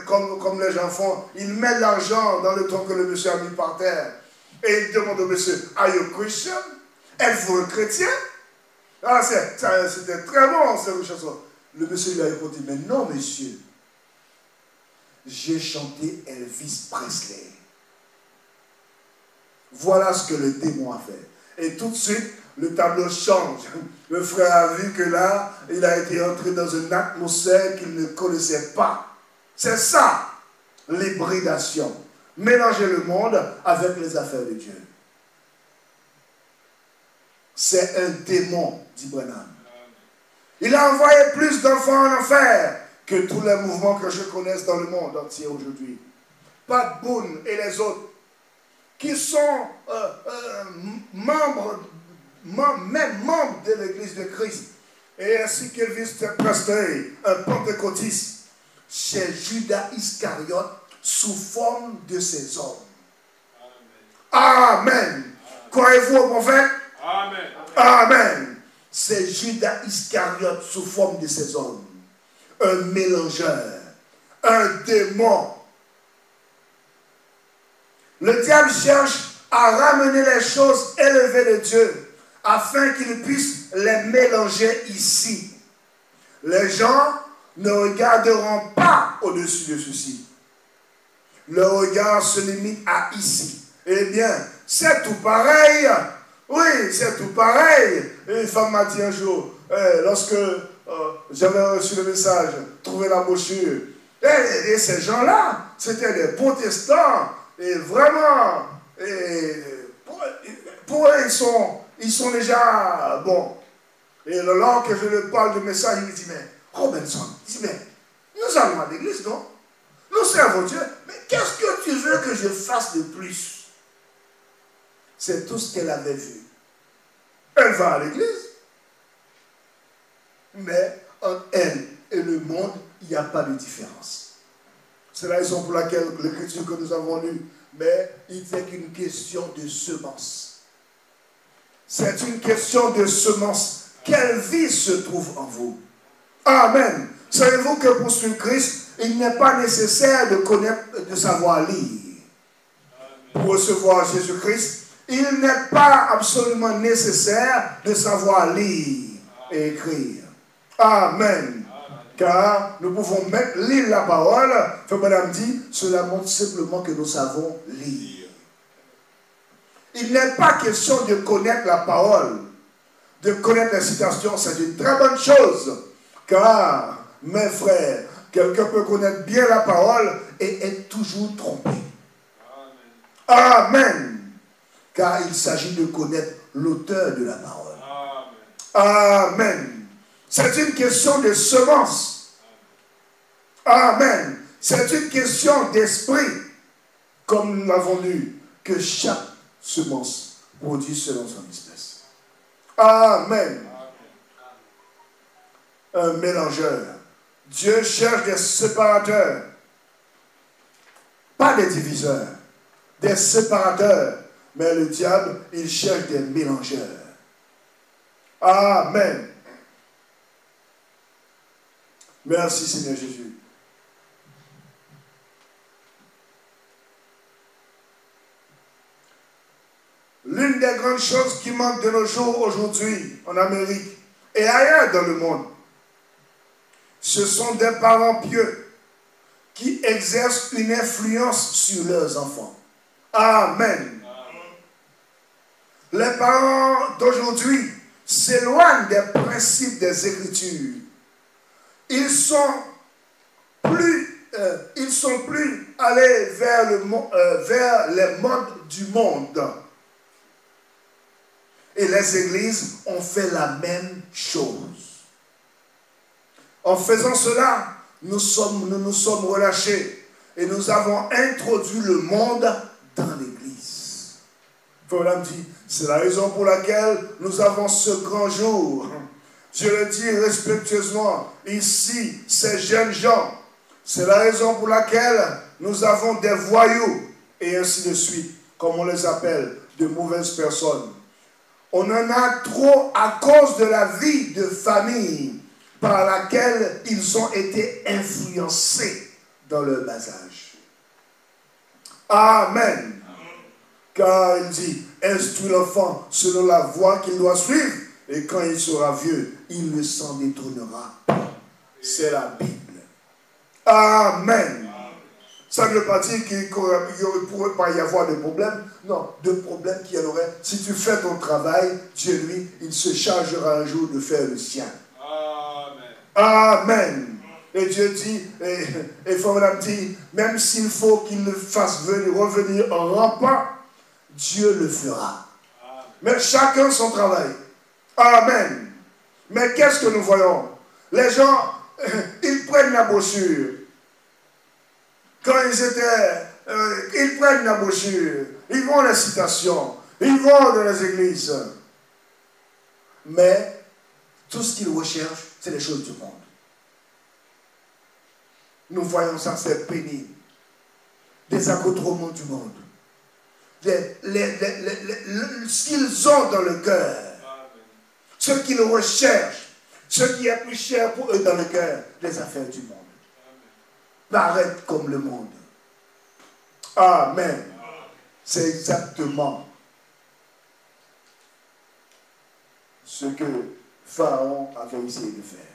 comme les gens font, il met l'argent dans le tronc que le monsieur a mis par terre. Et il demande au monsieur, are you Christian? Êtes-vous un chrétien? Ah, c'était très bon, cette chanson. Le monsieur lui a répondu, mais non, monsieur. J'ai chanté Elvis Presley. Voilà ce que le démon a fait. Et tout de suite, le tableau change. Le frère a vu que là, il a été entré dans une atmosphère qu'il ne connaissait pas. C'est ça, l'hybridation. Mélanger le monde avec les affaires de Dieu. C'est un démon, dit Branham. Il a envoyé plus d'enfants en enfer que tous les mouvements que je connaisse dans le monde entier aujourd'hui. Pat Boone et les autres, qui sont même membres de l'Église de Christ, et ainsi qu'Elvis Presley, un pentecôtiste, c'est Judas Iscariote sous forme de ces hommes. Amen. Amen. Croyez-vous au prophète? Amen. Amen. C'est Judas Iscariote sous forme de ces hommes. Un mélangeur, un démon. Le diable cherche à ramener les choses élevées de Dieu afin qu'il puisse les mélanger ici. Les gens ne regarderont pas au-dessus de ceci. Leur regard se limite à ici. Eh bien, c'est tout pareil. Oui, c'est tout pareil. Et une femme m'a dit un jour, lorsque j'avais reçu le message, trouvé la brochure, et ces gens-là, c'était des protestants. Et vraiment, pour eux, ils sont déjà bons. Et lors que je leur parle du message, il me dit, mais Robinson, il dit, mais nous allons à l'église, non? Nous servons Dieu. Mais qu'est-ce que tu veux que je fasse de plus? C'est tout ce qu'elle avait vu. Elle va à l'église. Mais entre elle et le monde, il n'y a pas de différence. C'est la raison pour laquelle l'écriture que nous avons lue, mais il n'est qu'une question de semence. C'est une question de semence. Quelle vie se trouve en vous? Amen. Savez-vous que pour suivre Christ, il n'est pas nécessaire de connaître, de savoir lire. Pour recevoir Jésus-Christ, il n'est pas absolument nécessaire de savoir lire et écrire. Amen. Car nous pouvons lire la parole. Frère Madame dit, cela montre simplement que nous savons lire. Il n'est pas question de connaître la parole, de connaître les citations. C'est une très bonne chose. Car, mes frères, quelqu'un peut connaître bien la parole et être toujours trompé. Amen. Amen. Car il s'agit de connaître l'auteur de la parole. Amen. Amen. C'est une question de semence. Amen. C'est une question d'esprit. Comme nous l'avons lu, que chaque semence produit selon son espèce. Amen. Un mélangeur. Dieu cherche des séparateurs. Pas des diviseurs. Des séparateurs. Mais le diable, il cherche des mélangeurs. Amen. Merci Seigneur Jésus. L'une des grandes choses qui manquent de nos jours aujourd'hui en Amérique et ailleurs dans le monde, ce sont des parents pieux qui exercent une influence sur leurs enfants. Amen. Les parents d'aujourd'hui s'éloignent des principes des Écritures. Ils sont plus allés vers les modes du monde. Et les églises ont fait la même chose. En faisant cela, nous nous sommes relâchés et nous avons introduit le monde dans l'église. Frère dit, c'est la raison pour laquelle nous avons ce grand jour. Je le dis respectueusement, ici, ces jeunes gens, c'est la raison pour laquelle nous avons des voyous, et ainsi de suite, comme on les appelle, de mauvaises personnes. On en a trop à cause de la vie de famille par laquelle ils ont été influencés dans leur bas âge. Amen. Car il dit, instruis l'enfant selon la voie qu'il doit suivre, et quand il sera vieux, il ne s'en détournera pas. C'est la Bible. Amen. Ça ne veut pas dire qu'il ne pourrait pas y avoir de problème. Non, de problème qu'il y en aurait. Si tu fais ton travail, Dieu, lui, il se chargera un jour de faire le sien. Amen. Amen. Et Dieu dit, et Frère dit, même s'il faut qu'il le fasse revenir en rampant, Dieu le fera. Amen. Mais chacun son travail. Amen. Mais qu'est-ce que nous voyons? Les gens, ils prennent la brochure. Quand ils prennent la brochure, ils vont à la citation, ils vont dans les églises. Mais tout ce qu'ils recherchent, c'est les choses du monde. Nous voyons ça, c'est pénible. Des accoutrements du monde. Ce qu'ils ont dans le cœur. Ce qu'ils recherchent. Ce qui est plus cher pour eux dans le cœur. Les affaires du monde. Paraître comme le monde. Amen. C'est exactement ce que Pharaon avait essayé de faire.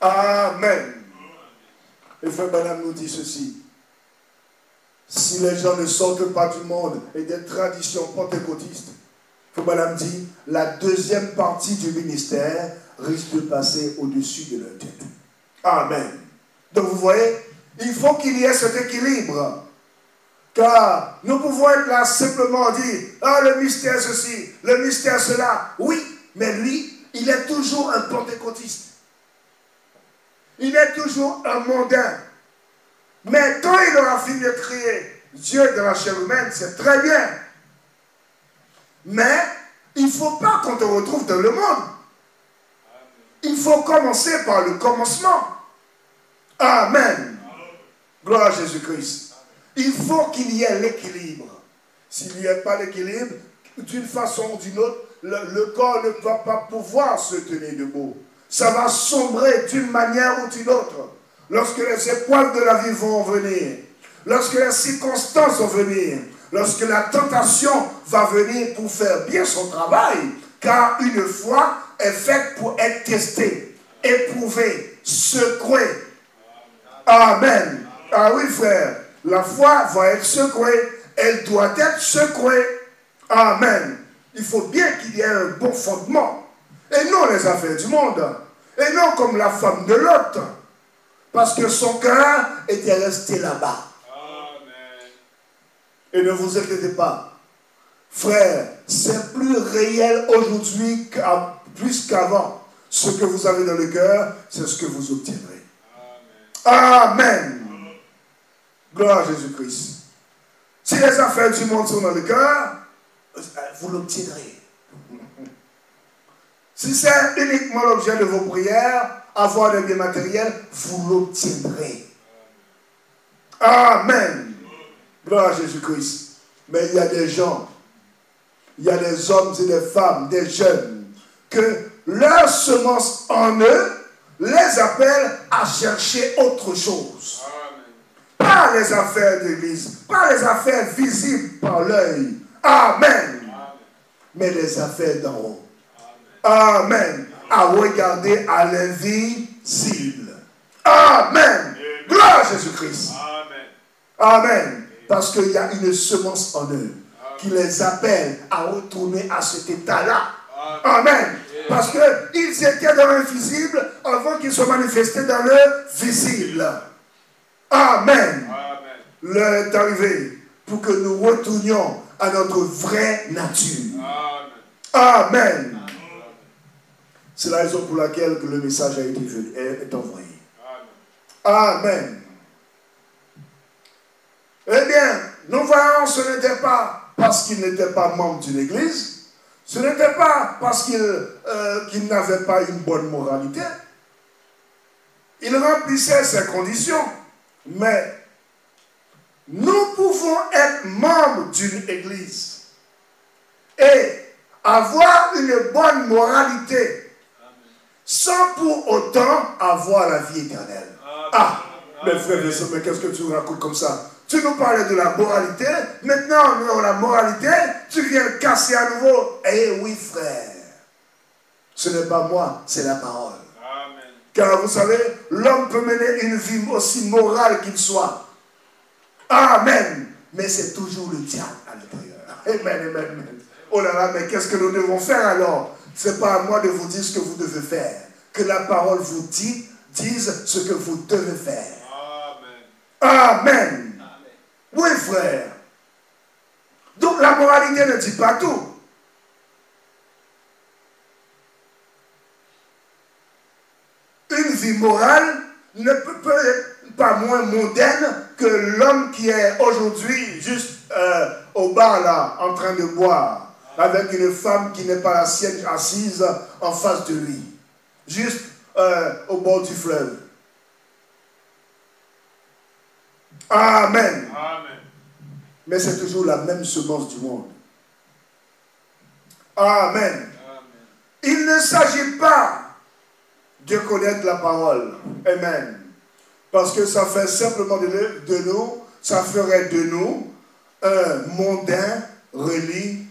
Amen. Et Frère Branham nous dit ceci. Si les gens ne sortent pas du monde et des traditions pentecôtistes, Frère Branham dit, la deuxième partie du ministère risque de passer au-dessus de leur tête. Amen. Donc vous voyez, il faut qu'il y ait cet équilibre. Car nous pouvons être là simplement dire, ah, le mystère ceci, le mystère cela. Oui, mais lui, il est toujours un pentecôtiste. Il est toujours un mondain. Mais quand il aura fini de créer Dieu dans la chair humaine, c'est très bien. Mais il ne faut pas qu'on te retrouve dans le monde. Il faut commencer par le commencement. Amen. Gloire à Jésus-Christ. Il faut qu'il y ait l'équilibre. S'il n'y a pas d'équilibre, d'une façon ou d'une autre, le corps ne va pas pouvoir se tenir debout. Ça va sombrer d'une manière ou d'une autre. Lorsque les épreuves de la vie vont venir, lorsque les circonstances vont venir, lorsque la tentation va venir pour faire bien son travail, car une foi est faite pour être testée, éprouvée, secouée. Amen. Ah oui, frère, la foi va être secouée, elle doit être secouée. Amen. Il faut bien qu'il y ait un bon fondement, et non les affaires du monde, et non comme la femme de Lot, parce que son cœur était resté là-bas. Et ne vous inquiétez pas, frère, c'est plus réel aujourd'hui plus qu'avant. Ce que vous avez dans le cœur, c'est ce que vous obtiendrez. Amen. Gloire à Jésus-Christ. Si les affaires du monde sont dans le cœur, vous l'obtiendrez. Si c'est uniquement l'objet de vos prières, avoir des biens matériels, vous l'obtiendrez. Amen. Gloire à Jésus-Christ. Mais il y a des gens, il y a des hommes et des femmes, des jeunes, que leur semence en eux les appelle à chercher autre chose. Pas les affaires d'église, pas les affaires visibles par l'œil. Amen. Mais les affaires d'en haut. Amen. À regarder à l'invisible. Amen. Gloire à Jésus-Christ. Amen. Parce qu'il y a une semence en eux qui les appelle à retourner à cet état-là. Amen. Parce qu'ils étaient dans l'invisible avant qu'ils soient manifestés dans le visible. Amen. L'heure est arrivée pour que nous retournions à notre vraie nature. Amen. C'est la raison pour laquelle le message a été est envoyé. Amen. Eh bien, nous voyons, ce n'était pas parce qu'il n'était pas membre d'une église, ce n'était pas parce qu'il n'avait pas une bonne moralité. Il remplissait ses conditions, mais nous pouvons être membres d'une église et avoir une bonne moralité sans pour autant avoir la vie éternelle. Ah, mes frères et sœurs, mais qu'est-ce que tu racontes comme ça? Tu nous parlais de la moralité, maintenant nous avons la moralité, tu viens le casser à nouveau. Eh oui, frère, ce n'est pas moi, c'est la parole. Amen. Car vous savez, l'homme peut mener une vie aussi morale qu'il soit. Amen. Mais c'est toujours le diable à l'intérieur. Amen, amen, amen. Oh là là, mais qu'est-ce que nous devons faire alors? Ce n'est pas à moi de vous dire ce que vous devez faire. Que la parole vous dise ce que vous devez faire. Amen. Amen. Oui, frère. Donc la moralité ne dit pas tout. Une vie morale ne peut être pas moins mondaine que l'homme qui est aujourd'hui juste au bar là, en train de boire, avec une femme qui n'est pas la sienne assise en face de lui, juste au bord du fleuve. Amen. Amen. Mais c'est toujours la même semence du monde. Amen. Amen. Il ne s'agit pas de connaître la parole. Amen. Parce que ça fait simplement de nous, ça ferait de nous un mondain religieux.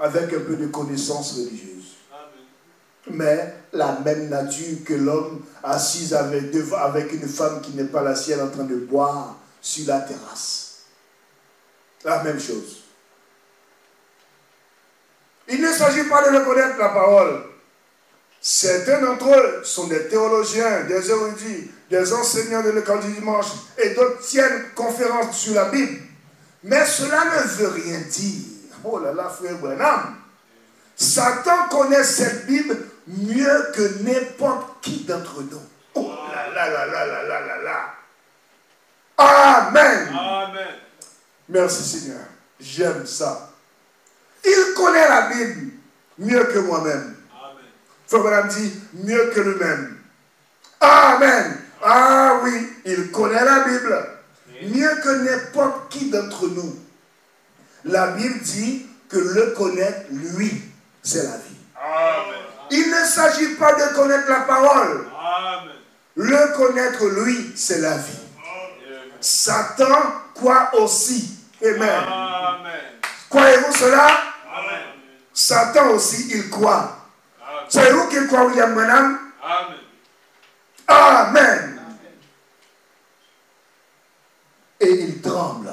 Avec un peu de connaissance religieuse. Mais la même nature que l'homme assis avec une femme qui n'est pas la sienne en train de boire sur la terrasse. La même chose. Il ne s'agit pas de reconnaître la parole. Certains d'entre eux sont des théologiens, des érudits, des enseignants de l'école du dimanche et d'autres tiennent conférences sur la Bible. Mais cela ne veut rien dire. Oh là là, frère Branham. Satan connaît cette Bible mieux que n'importe qui d'entre nous. Oh là là là là là là là là. Amen. Amen. Merci Seigneur. J'aime ça. Il connaît la Bible mieux que moi-même. Amen. Frère Branham dit mieux que lui-même. Amen. Ah oui, il connaît la Bible mieux que n'importe qui d'entre nous. La Bible dit que le connaître, lui, c'est la vie. Amen. Il ne s'agit pas de connaître la parole. Amen. Le connaître, lui, c'est la vie. Amen. Satan croit aussi. Amen. Amen. Croyez-vous cela? Amen. Satan aussi, il croit. Amen. Savez-vous qu'il croit, William Branham? Amen. Amen. Et il tremble.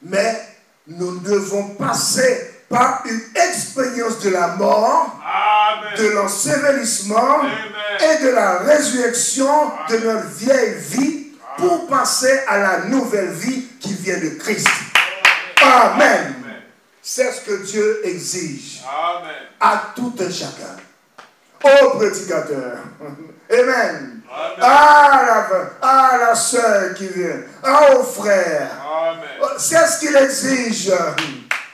Mais nous devons passer par une expérience de la mort, Amen. de l'ensevelissement Amen. et de la résurrection de notre vieille vie pour passer à la nouvelle vie qui vient de Christ. Amen. Amen. C'est ce que Dieu exige Amen. à tout un chacun. Ô prédicateur. Amen. Amen. Ah, la sœur qui vient. Ah, au frère. Amen. C'est ce qu'il exige.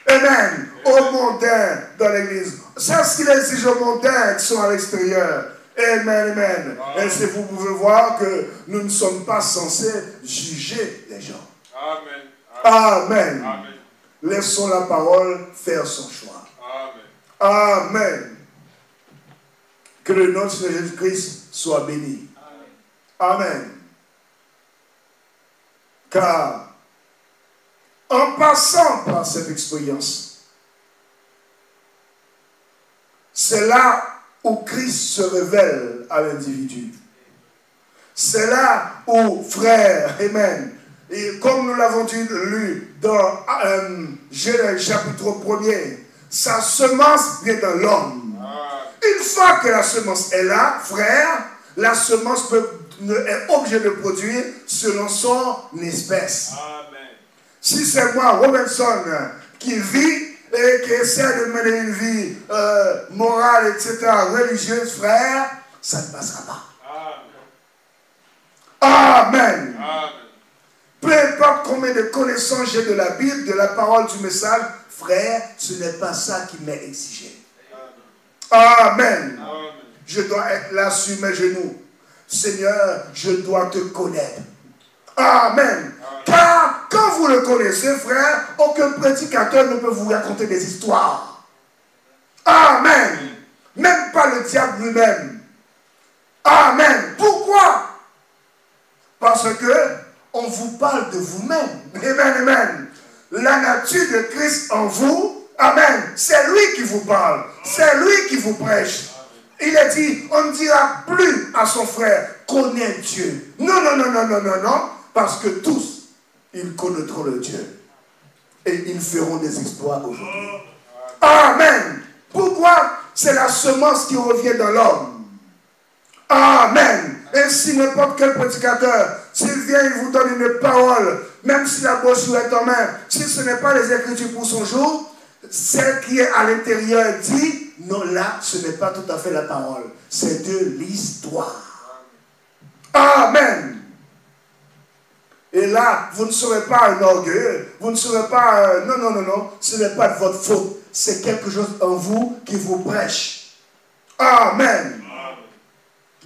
Amen. Aux mondains dans l'église. C'est ce qu'il exige aux mondains qui sont à l'extérieur. Amen, amen. Et si vous pouvez voir que nous ne sommes pas censés juger les gens. Amen. Amen. Amen. Laissons la parole faire son choix. Amen. Amen. Que le nom de Jésus-Christ soit béni. Amen. Car en passant par cette expérience, c'est là où Christ se révèle à l'individu. C'est là où, frère, amen, et comme nous l'avons lu dans Genèse chapitre 1er, sa semence vient dans l'homme. Une fois que la semence est là, frère, la semence est obligée de produire selon son espèce. Amen. Si c'est moi, Robinson, qui vit et qui essaie de mener une vie morale, etc., religieuse, frère, ça ne passera pas. Amen. Amen. Amen. Peu importe combien de connaissances j'ai de la Bible, de la parole, du message. Frère, ce n'est pas ça qui m'est exigé. Amen. Amen. Je dois être là sur mes genoux. Seigneur, je dois te connaître. Amen. Car quand vous le connaissez, frère, aucun prédicateur ne peut vous raconter des histoires. Amen. Même pas le diable lui-même. Amen. Pourquoi? Parce que on vous parle de vous-même. Amen, amen. La nature de Christ en vous, amen, c'est lui qui vous parle. C'est lui qui vous prêche. Il a dit, on ne dira plus à son frère, connais Dieu. Non, non, non, non, non, non, non. Parce que tous, ils connaîtront le Dieu. Et ils feront des exploits aujourd'hui. Amen. Pourquoi? C'est la semence qui revient dans l'homme. Amen. Et si n'importe quel prédicateur, s'il vient, il vous donne une parole, même si la brochure est en main, si ce n'est pas les Écritures pour son jour, celle qui est à l'intérieur dit, non, là, ce n'est pas tout à fait la parole. C'est de l'histoire. Amen. Et là, vous ne serez pas un orgueilleux, vous ne serez pas... non, non, non, non, ce n'est pas de votre faute. C'est quelque chose en vous qui vous prêche. Amen.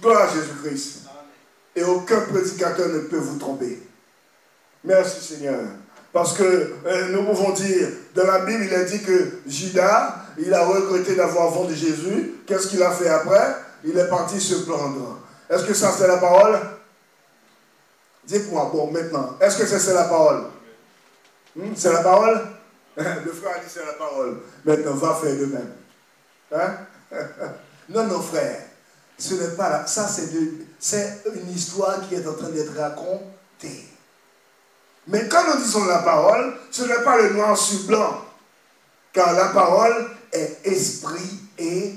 Gloire à Jésus-Christ. Et aucun prédicateur ne peut vous tromper. Merci Seigneur. Parce que nous pouvons dire, dans la Bible, il est dit que Judas, il a regretté d'avoir vendu Jésus. Qu'est-ce qu'il a fait après? Il est parti se plaindre. Est-ce que ça c'est la parole? Dites-moi, bon, maintenant, est-ce que c'est la parole? C'est la parole? Le frère a dit c'est la parole. Maintenant, va faire de même. Hein? Non, non, frère. Ce n'est pas là. Ça, c'est une histoire qui est en train d'être racontée. Mais quand nous disons la parole, ce n'est pas le noir sur blanc. Car la parole est esprit et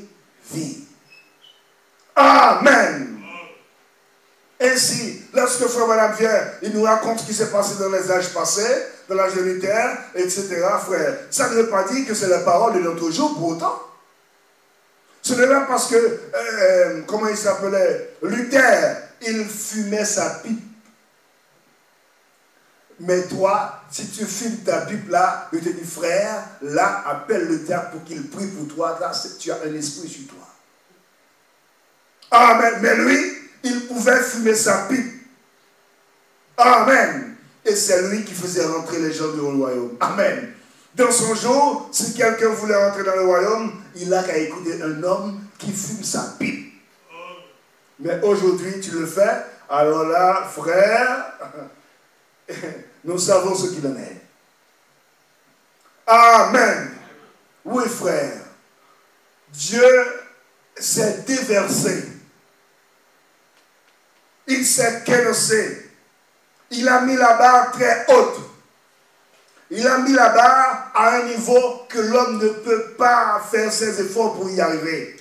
vie. Amen. Ainsi, lorsque Frère Branham vient, il nous raconte ce qui s'est passé dans les âges passés, dans l'âge de Luther, etc., frère. Ça ne veut pas dire que c'est la parole de notre jour pour autant. Ce n'est pas parce que, comment il s'appelait, Luther, il fumait sa pipe. Mais toi, si tu fumes ta pipe là, je te dis, frère, là, appelle Luther pour qu'il prie pour toi. Là, tu as un esprit sur toi. Amen. Mais lui, il pouvait fumer sa pipe. Amen. Et c'est lui qui faisait rentrer les gens dans le royaume. Amen. Dans son jour, si quelqu'un voulait rentrer dans le royaume, il a qu'à écouter un homme qui fume sa pipe. Mais aujourd'hui, tu le fais. Alors là, frère, nous savons ce qu'il en est. Amen. Oui, frère. Dieu s'est déversé. Il s'est cadencé. Il a mis la barre très haute. Il a mis la barre à un niveau que l'homme ne peut pas faire ses efforts pour y arriver.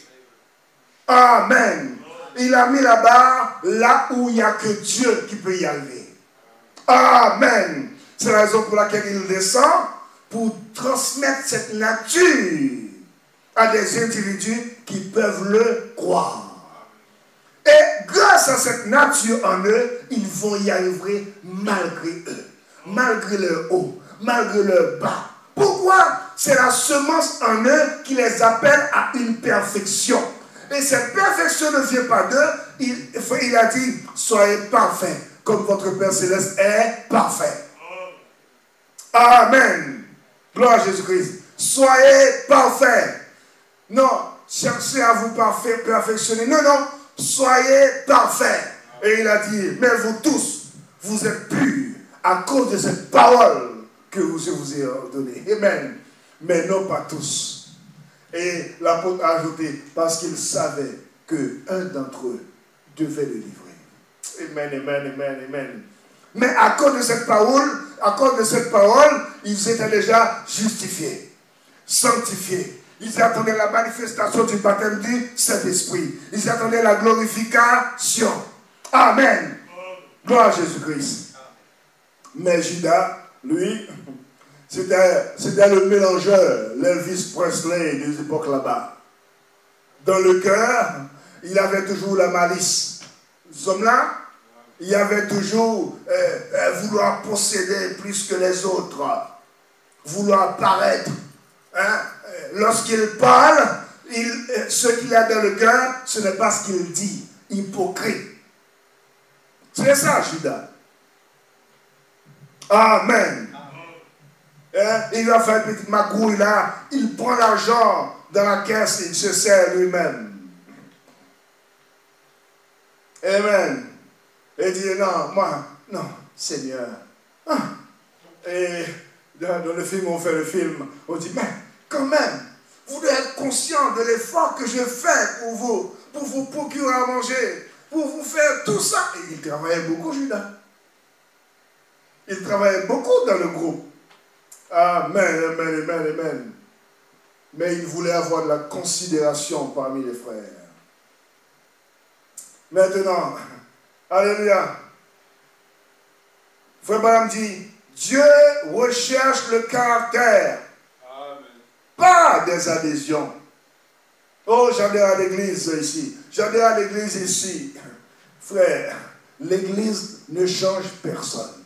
Amen. Il a mis la barre là où il n'y a que Dieu qui peut y arriver. Amen. C'est la raison pour laquelle il descend, pour transmettre cette nature à des individus qui peuvent le croire. Et grâce à cette nature en eux, ils vont y arriver malgré eux, malgré leur haut, malgré leur bas. Pourquoi? C'est la semence en eux qui les appelle à une perfection. Et cette perfection ne vient pas d'eux. Il a dit, soyez parfaits, comme votre Père Céleste est parfait. Amen. Gloire à Jésus-Christ. Soyez parfaits. Non, cherchez à vous perfectionner. Non, non. Soyez parfaits. Et il a dit, mais vous tous, vous êtes purs à cause de cette parole que je vous ai donnée. Amen. Mais non pas tous. Et l'apôtre a ajouté, parce qu'il savait qu'un d'entre eux devait le livrer. Amen, amen, amen, amen. Mais à cause de cette parole, ils étaient déjà justifiés, sanctifiés. Ils attendaient la manifestation du baptême du Saint-Esprit. Ils attendaient la glorification. Amen. Gloire à Jésus-Christ. Mais Judas, lui, c'était le mélangeur, l'Elvis Presley des époques là-bas. Dans le cœur, il avait toujours la malice. Nous sommes là? il y avait toujours vouloir posséder plus que les autres, vouloir paraître. Hein? Lorsqu'il parle, ce qu'il a dans le cœur, ce n'est pas ce qu'il dit. Hypocrite. C'est ça, Judas. Amen. Il va faire une petite magouille là. Il prend l'argent dans la caisse et il se sert lui-même. Amen. Et dit non, moi, non, Seigneur. Et dans le film, on fait le film, on dit, mais quand même, vous devez être conscient de l'effort que je fais pour vous procurer à manger, pour vous faire tout ça. Et il travaillait beaucoup, Judas. Il travaillait beaucoup dans le groupe. Amen, amen, amen, amen. Mais il voulait avoir de la considération parmi les frères. Maintenant, alléluia. Frère Branham dit, Dieu recherche le caractère, Amen. pas des adhésions. Oh, j'adhère à l'église ici. J'adhère à l'église ici. Frère, l'église ne change personne.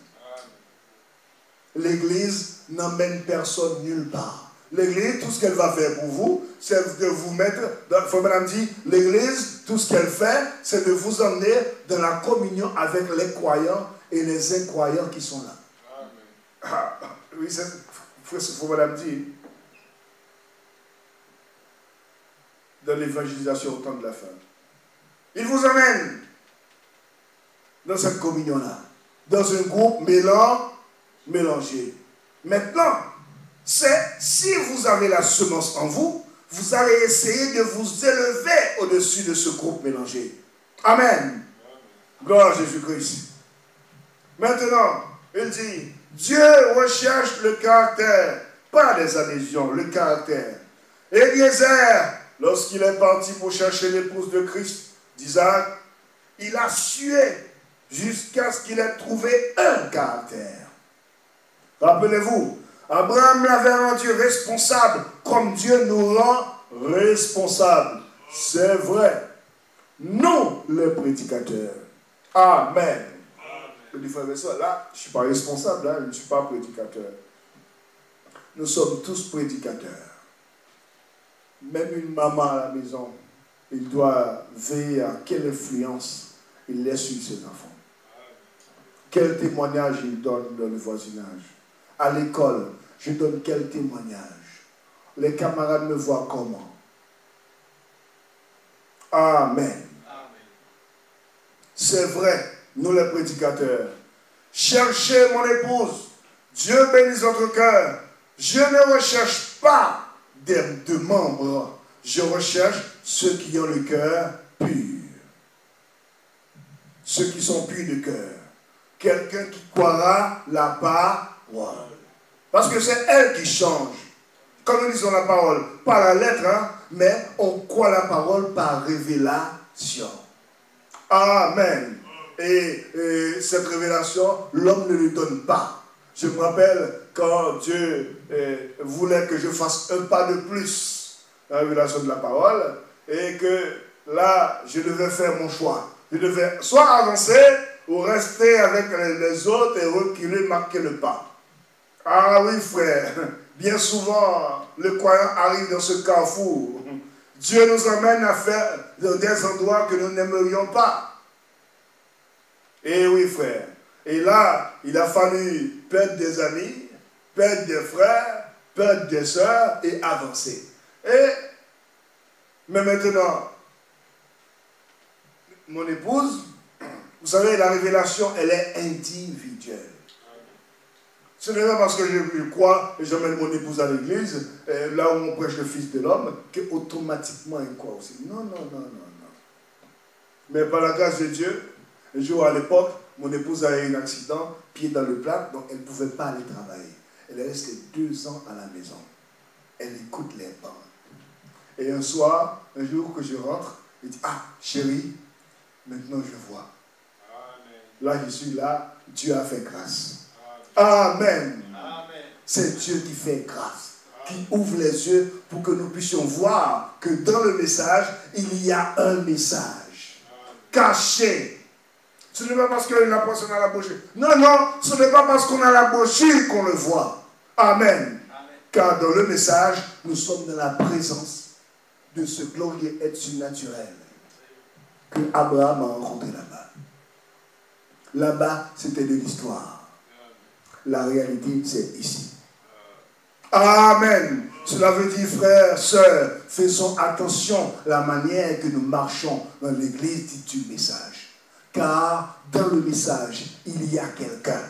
L'église n'emmène personne nulle part. L'église, tout ce qu'elle va faire pour vous, c'est de vous mettre, Frère Branham dit, l'église, tout ce qu'elle fait, c'est de vous emmener dans la communion avec les croyants et les incroyants qui sont là. Oui, c'est ce que Madame dit dans l'évangélisation au temps de la fin. Il vous amène dans cette communion-là, dans un groupe mélangé. Maintenant, c'est si vous avez la semence en vous, vous allez essayer de vous élever au-dessus de ce groupe mélangé. Amen. Gloire à Jésus-Christ. Maintenant, il dit, Dieu recherche le caractère, pas les adhésions, le caractère. Eliezer, lorsqu'il est parti pour chercher l'épouse de Christ, d'Isaac, il a sué jusqu'à ce qu'il ait trouvé un caractère. Rappelez-vous, Abraham l'avait rendu responsable comme Dieu nous rend responsables. C'est vrai. Nous, les prédicateurs. Amen. Je dis, frère et soeur, là, je ne suis pas responsable, là, je ne suis pas prédicateur. Nous sommes tous prédicateurs. Même une maman à la maison, il doit veiller à quelle influence il laisse sur ses enfants. Quel témoignage il donne dans le voisinage. À l'école, je donne quel témoignage. Les camarades me voient comment. Amen. C'est vrai, nous les prédicateurs. Cherchez mon épouse. Dieu bénisse votre cœur. Je ne recherche pas de membres. Je recherche ceux qui ont le cœur pur. Ceux qui sont purs de cœur. Quelqu'un qui croira la parole. Parce que c'est elle qui change. Quand nous lisons la parole, pas la lettre, hein, mais on croit la parole par révélation. Amen. Et cette révélation, l'homme ne lui donne pas. Je me rappelle quand Dieu voulait que je fasse un pas de plus dans la révélation de la parole, et que là, je devais faire mon choix. Je devais soit avancer ou rester avec les autres et reculer, marquer le pas. Ah oui, frère, bien souvent, le croyant arrive dans ce carrefour. Dieu nous amène à faire des endroits que nous n'aimerions pas. Et oui, frère. Et là, il a fallu perdre des amis, perdre des frères, perdre des sœurs et avancer. Mais maintenant, mon épouse, vous savez, la révélation, elle est individuelle. Ce n'est pas parce que je crois et j'emmène mon épouse à l'église, là où on prêche le Fils de l'homme, qu'automatiquement elle croit aussi. Non. Mais par la grâce de Dieu, un jour à l'époque, mon épouse a eu un accident, pied dans le plat, donc elle ne pouvait pas aller travailler. Elle est restée 2 ans à la maison. Elle écoute les bandes. Et un soir, un jour que je rentre, elle dit, ah, chérie, maintenant je vois. Là, je suis là, Dieu a fait grâce. Amen. C'est Dieu qui fait grâce, qui ouvre les yeux pour que nous puissions voir que dans le message, il y a un message caché. Ce n'est pas parce que la personne a la bouche. Non, non, ce n'est pas parce qu'on a la bouche qu'on le voit. Amen. Car dans le message, nous sommes dans la présence de ce glorieux être surnaturel que Abraham a rencontré là-bas. Là-bas, c'était de l'histoire. La réalité, c'est ici. Amen. Cela veut dire, frères, sœurs, faisons attention à la manière que nous marchons dans l'église du message. Car dans le message, il y a quelqu'un.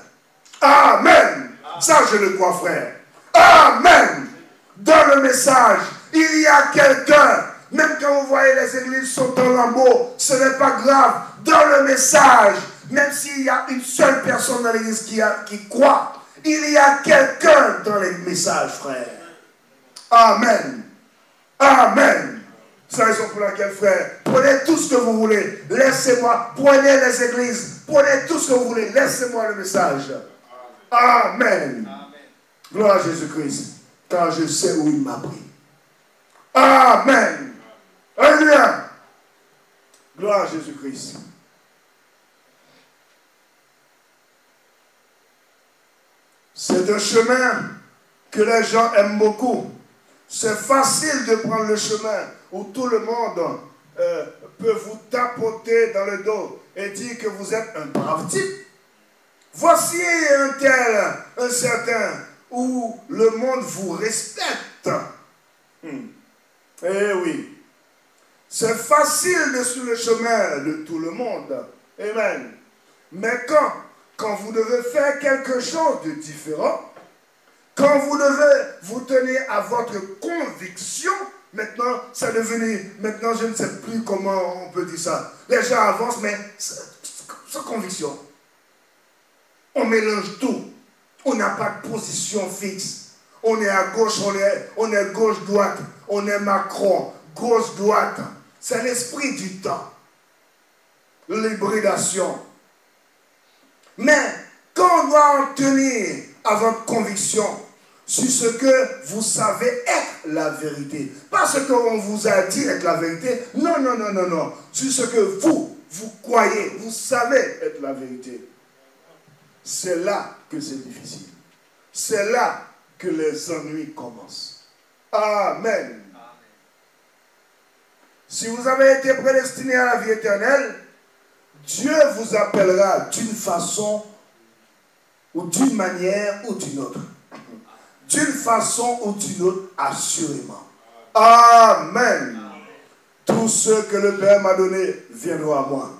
Amen. Ça, je le crois, frère. Amen. Dans le message, il y a quelqu'un. Même quand vous voyez les églises sont en lambeaux, ce n'est pas grave. Dans le message, même s'il y a une seule personne dans l'église qui croit, il y a quelqu'un dans les messages, frère. Amen. Amen. C'est la raison pour laquelle, frère, prenez tout ce que vous voulez. Laissez-moi. Prenez les églises. Prenez tout ce que vous voulez. Laissez-moi le message. Amen. Gloire à Jésus-Christ. Car je sais où il m'a pris. Amen. Alléluia. Gloire à Jésus-Christ. C'est un chemin que les gens aiment beaucoup. C'est facile de prendre le chemin où tout le monde peut vous tapoter dans le dos et dire que vous êtes un brave type. Voici un tel, un certain, où le monde vous respecte. Eh oui. C'est facile de suivre le chemin de tout le monde. Amen. Mais quand vous devez faire quelque chose de différent, quand vous devez vous tenir à votre conviction, maintenant, ça est devenu, maintenant je ne sais plus comment on peut dire ça. Les gens avancent, mais sans conviction. On mélange tout. On n'a pas de position fixe. On est à gauche, on est gauche-droite. On est Macron, gauche-droite. C'est l'esprit du temps. L'hybridation. Mais quand on doit en tenir à votre conviction sur ce que vous savez être la vérité, pas ce qu'on vous a dit être la vérité, non, non, non, non, non, sur ce que vous croyez, vous savez être la vérité. C'est là que c'est difficile. C'est là que les ennuis commencent. Amen. Si vous avez été prédestiné à la vie éternelle, Dieu vous appellera d'une façon ou d'une manière ou d'une autre. D'une façon ou d'une autre, assurément. Amen. Tous ceux que le Père m'a donné viendront à moi.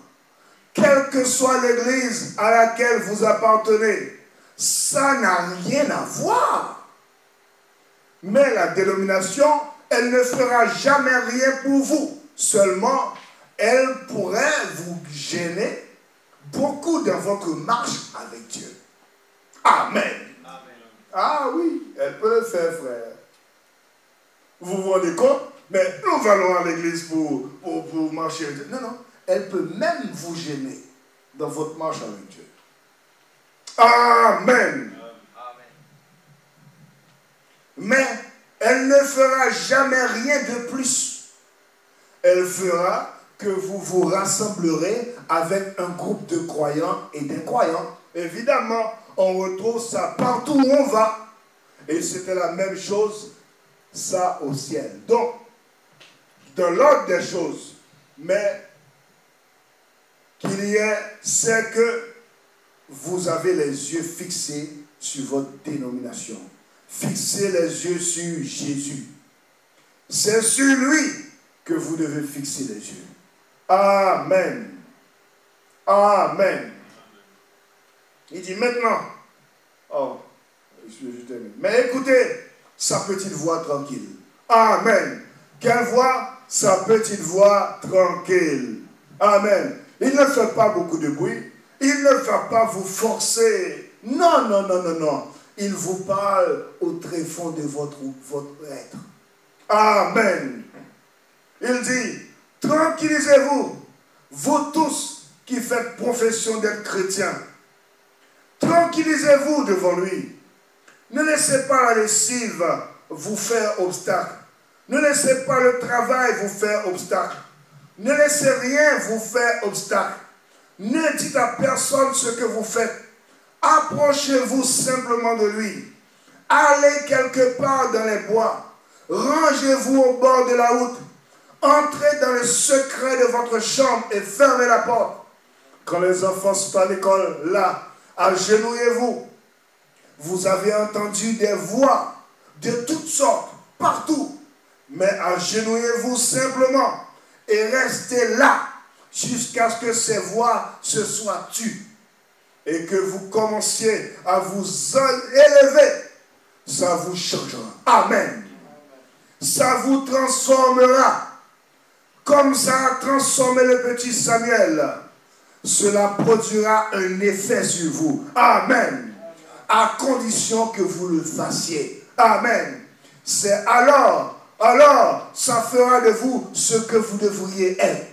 Quelle que soit l'église à laquelle vous appartenez, ça n'a rien à voir. Mais la dénomination, elle ne fera jamais rien pour vous. Seulement, elle pourrait vous gêner beaucoup dans votre marche avec Dieu. Amen. Amen. Ah oui, elle peut le faire, frère. Vous vous rendez compte? Mais nous allons à l'église pour marcher avec Dieu. Non, non. Elle peut même vous gêner dans votre marche avec Dieu. Amen. Amen. Mais elle ne fera jamais rien de plus. Elle fera que vous vous rassemblerez avec un groupe de croyants et d'incroyants. Évidemment, on retrouve ça partout où on va. Et c'était la même chose, ça au ciel. Donc, dans l'ordre des choses, mais qu'il y ait, c'est que vous avez les yeux fixés sur votre dénomination. Fixez les yeux sur Jésus. C'est sur lui que vous devez fixer les yeux. Amen. Amen. Il dit maintenant, mais écoutez sa petite voix tranquille. Amen. Quelle voix? Sa petite voix tranquille. Amen. Il ne fait pas beaucoup de bruit. Il ne va pas vous forcer. Non, non, non, non, non. Il vous parle au tréfonds de votre être. Amen. Il dit, tranquillisez-vous, vous tous qui faites profession d'être chrétiens. Tranquillisez-vous devant lui. Ne laissez pas la lessive vous faire obstacle. Ne laissez pas le travail vous faire obstacle. Ne laissez rien vous faire obstacle. Ne dites à personne ce que vous faites. Approchez-vous simplement de lui. Allez quelque part dans les bois. Rangez-vous au bord de la route. Entrez dans le secret de votre chambre et fermez la porte. Quand les enfants sont à l'école, là, agenouillez-vous. Vous avez entendu des voix de toutes sortes, partout. Mais agenouillez-vous simplement et restez là jusqu'à ce que ces voix se soient tues et que vous commenciez à vous élever. Ça vous changera. Amen. Ça vous transformera. Comme ça a transformé le petit Samuel. Cela produira un effet sur vous. Amen. À condition que vous le fassiez. Amen. C'est alors, ça fera de vous ce que vous devriez être.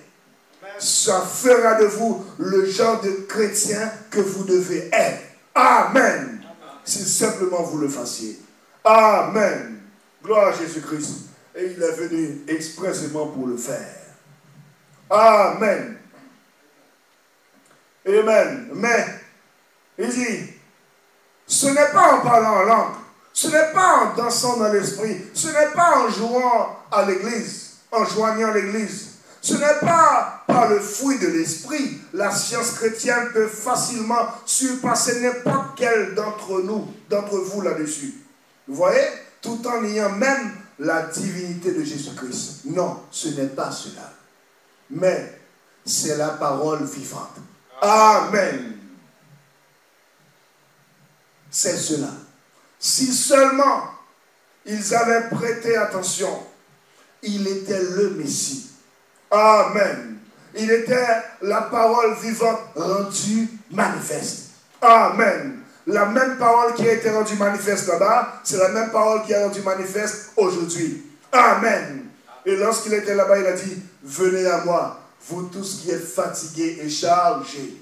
Ça fera de vous le genre de chrétien que vous devez être. Amen. Si simplement vous le fassiez. Amen. Gloire à Jésus-Christ. Et il est venu expressément pour le faire. Amen. Amen. Mais, il dit, ce n'est pas en parlant en langue, ce n'est pas en dansant dans l'esprit, ce n'est pas en jouant à l'église, en joignant l'église, ce n'est pas par le fruit de l'esprit. La science chrétienne peut facilement surpasser n'importe quel d'entre vous là-dessus. Vous voyez? Tout en ayant même la divinité de Jésus-Christ. Non, ce n'est pas cela. Mais c'est la parole vivante. Amen. C'est cela. Si seulement ils avaient prêté attention, il était le Messie. Amen. Il était la parole vivante rendue manifeste. Amen. La même parole qui a été rendue manifeste là-bas, c'est la même parole qui est rendue manifeste aujourd'hui. Amen. Et lorsqu'il était là-bas, il a dit, venez à moi, vous tous qui êtes fatigués et chargés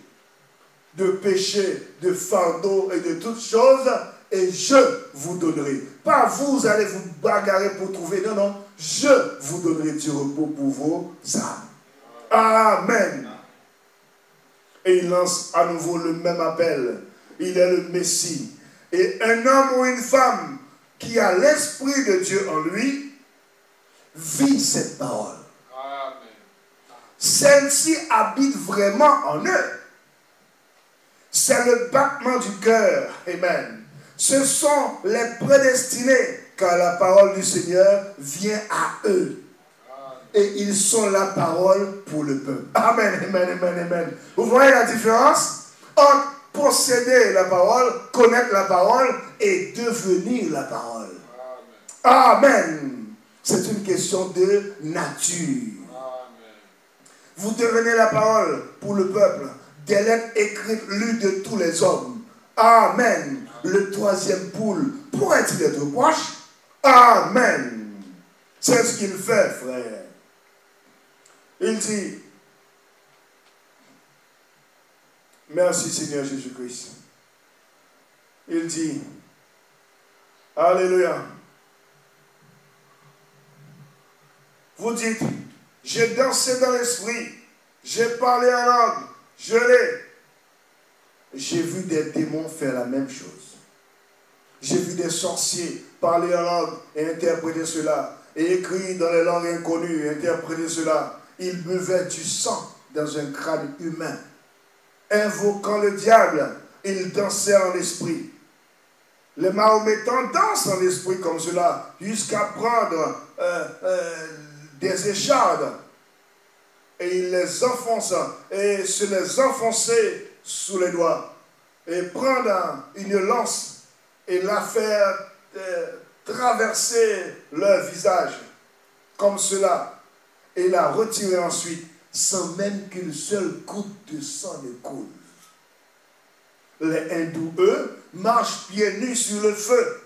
de péché, de fardeau et de toutes choses, et je vous donnerai. Pas vous allez vous bagarrer pour trouver, non, non. Je vous donnerai du repos pour vos âmes. Amen. Et il lance à nouveau le même appel. Il est le Messie. Et un homme ou une femme qui a l'Esprit de Dieu en lui, vit cette parole. Celle-ci habite vraiment en eux. C'est le battement du cœur. Amen. Ce sont les prédestinés car la parole du Seigneur vient à eux. Et ils sont la parole pour le peuple. Amen, amen, amen, amen. Vous voyez la différence entre posséder la parole, connaître la parole et devenir la parole. Amen. C'est une question de nature. Vous devenez la parole pour le peuple. Des lettres écrites, lues de tous les hommes. Amen. Le troisième poule pourrait-il être proche? Amen. C'est ce qu'il fait, frère. Il dit, merci Seigneur Jésus-Christ. Il dit, alléluia. Vous dites, j'ai dansé dans l'esprit, j'ai parlé en langue, je l'ai. J'ai vu des démons faire la même chose. J'ai vu des sorciers parler en langue et interpréter cela. Et écrire dans les langues inconnues et interpréter cela. Ils buvaient du sang dans un crâne humain. Invoquant le diable, ils dansaient en esprit. Les Mahométans dansent en esprit comme cela, jusqu'à prendre des échardes. Et ils les enfoncent et se les enfoncer sous les doigts. Et prendre une lance et la faire traverser leur visage, comme cela, et la retirer ensuite, sans même qu'une seule goutte de sang ne coule. Les hindous, eux, marchent pieds nus sur le feu,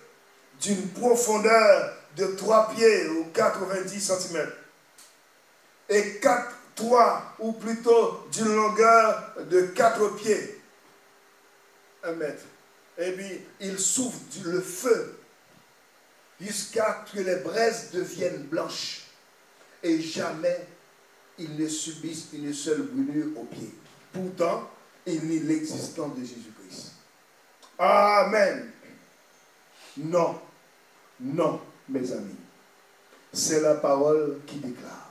d'une profondeur de 3 pieds ou 90 cm, et 3 ou plutôt d'une longueur de 4 pieds, 1 mètre. Et puis, ils soufflent le feu jusqu'à ce que les braises deviennent blanches. Et jamais ils ne subissent une seule brûlure au pied. Pourtant, il nie l'existence de Jésus-Christ. Amen. Non, non, mes amis. C'est la parole qui déclare.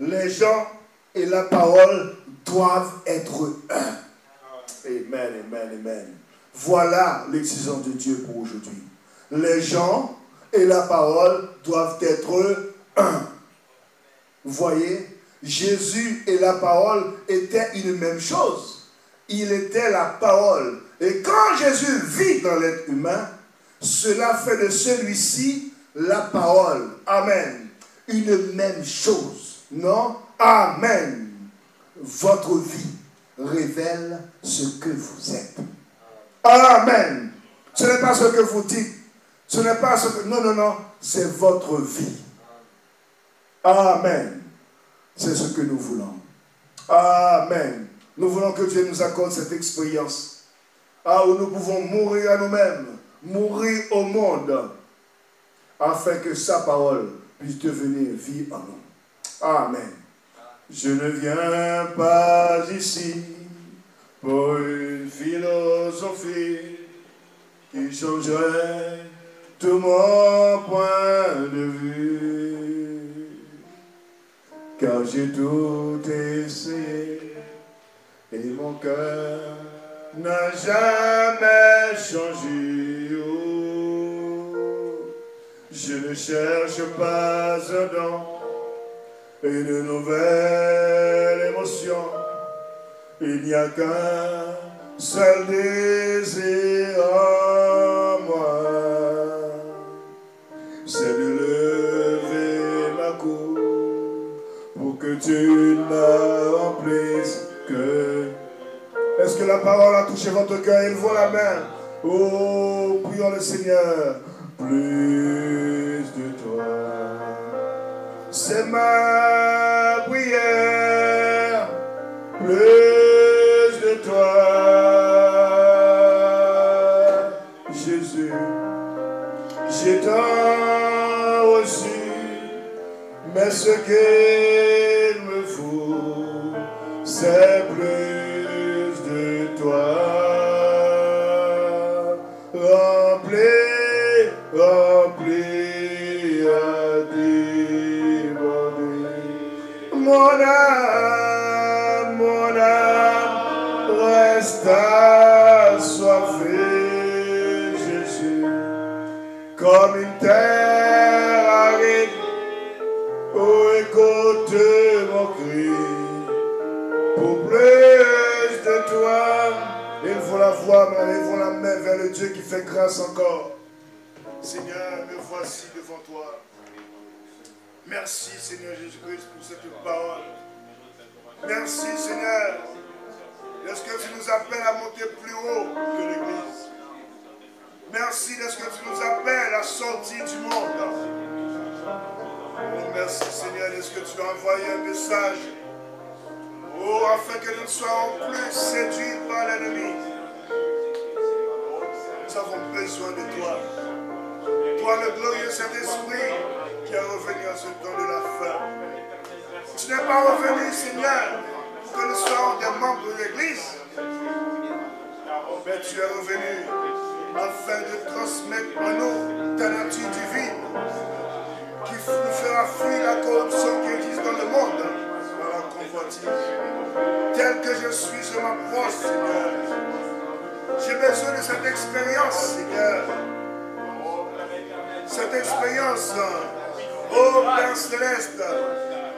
Les gens et la parole doivent être un. Amen, amen, amen. Voilà l'exigence de Dieu pour aujourd'hui. Les gens et la parole doivent être un. Vous voyez, Jésus et la parole étaient une même chose. Il était la parole. Et quand Jésus vit dans l'être humain, cela fait de celui-ci la parole. Amen. Une même chose. Non? Amen. Votre vie révèle ce que vous êtes. Amen. Ce n'est pas ce que vous dites. Ce n'est pas ce que... Non, non, non. C'est votre vie. Amen. C'est ce que nous voulons. Amen. Nous voulons que Dieu nous accorde cette expérience. Où nous pouvons mourir à nous-mêmes, mourir au monde, afin que sa parole puisse devenir vie en nous. Amen. Je ne viens pas ici pour une philosophie qui changerait tout mon point de vue, car j'ai tout essayé et mon cœur n'a jamais changé. Oh, je ne cherche pas un don, une nouvelle émotion. Il n'y a qu'un seul désir en moi, c'est de lever ma coupe pour que tu la remplisses. Est-ce que la parole a touché votre cœur? Il vaut la main. Oh, prions le Seigneur. Plus de toi, c'est ma prière. Plus de toi, Jésus. J'ai tant reçu, mais ce qu'il me faut, c'est plus de toi. Remplis, remplis à déborder. Mon âme reste assoiffée, Jésus, comme une terre aride. Oh, écoute mon cri. Pour plus de toi, il faut la voix, il faut la main vers le Dieu qui fait grâce encore. Seigneur, me voici devant toi. Merci, Seigneur Jésus-Christ, pour cette parole. Merci, Seigneur. Est-ce que tu nous appelles à monter plus haut que l'Église? Merci de ce que tu nous appelles à sortir du monde. Oh, merci, Seigneur, de ce que tu as envoyé un message. Oh, afin que nous ne soyons plus séduits par l'ennemi. Nous avons besoin de toi. Toi, le glorieux Saint-Esprit, qui est revenu en ce temps de la fin. Tu n'es pas revenu, Seigneur, pour que nous soyons des membres de l'Église. Mais tu es revenu afin de transmettre en nous ta nature divine, qui nous fera fuir la corruption qui existe dans le monde, par la convoitise. Tel que je suis, je m'approche, Seigneur. J'ai besoin de cette expérience, Seigneur. Cette expérience, ô Père Céleste,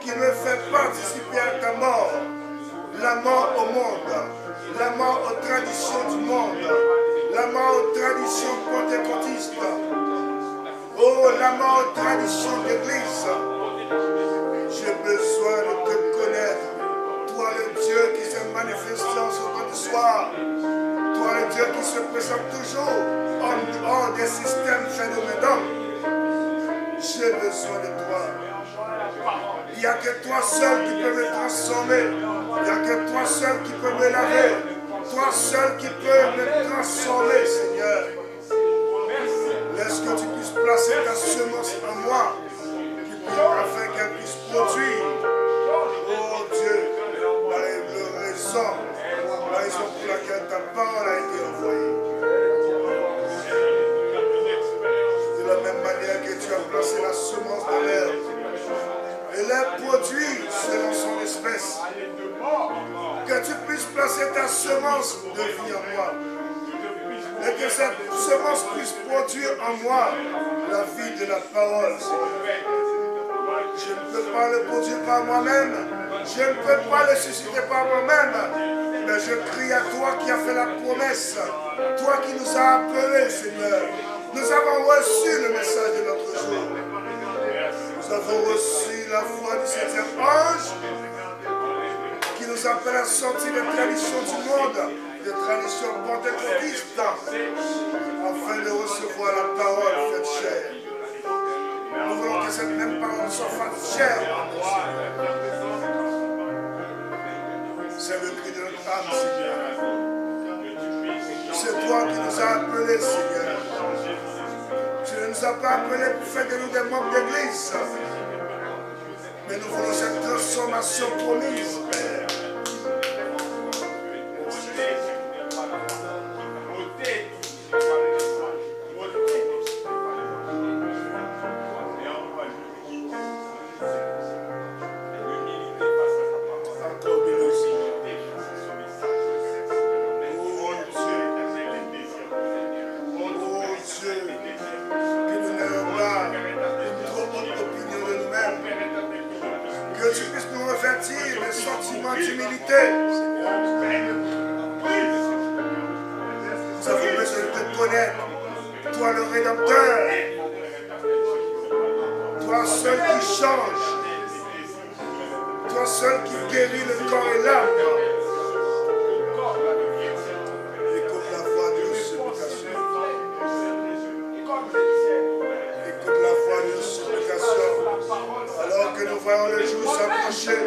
qui me fait participer à ta mort. La mort au monde, la mort aux traditions du monde, la mort aux traditions pentecôtistes, oh, la mort aux traditions d'église. J'ai besoin de te connaître, toi le Dieu qui s'est manifesté en ce temps du soir, toi le Dieu qui se présente toujours en dehors des systèmes phénoménaux. J'ai besoin de toi. Il n'y a que toi seul qui peux me transformer. Il n'y a que toi seul qui peut me laver. Toi seul qui peux me transformer, Seigneur. Laisse que tu puisses placer ta semence en moi, afin qu'elle puisse produire. Oh Dieu, le produit selon son espèce. Que tu puisses placer ta semence de vie en moi. Et que cette semence puisse produire en moi la vie de la parole. Je ne peux pas le produire par moi-même. Je ne peux pas le susciter par moi-même. Mais je crie à toi qui as fait la promesse. Toi qui nous as appelés, Seigneur. Nous avons reçu le message de notre jour. Nous avons reçu la voix du septième ange qui nous appelle à sortir des traditions du monde, des traditions pentecôtistes, afin de recevoir la parole faite chair. Nous voulons que cette même parole soit faite chair en nous. C'est le cri de notre âme, Seigneur. C'est toi qui nous as appelés, Seigneur. Tu ne nous as pas appelés pour faire de nous des membres d'église. Mais nous voulons cette transformation promise, Père. D'humilité. Nous avons besoin de te connaître, toi le Rédempteur, toi seul qui change, toi seul qui guérit le corps et l'âme. Écoute la voix de nos supplications. Écoute la voix de nos supplications. Alors que nous voyons le jour s'approcher,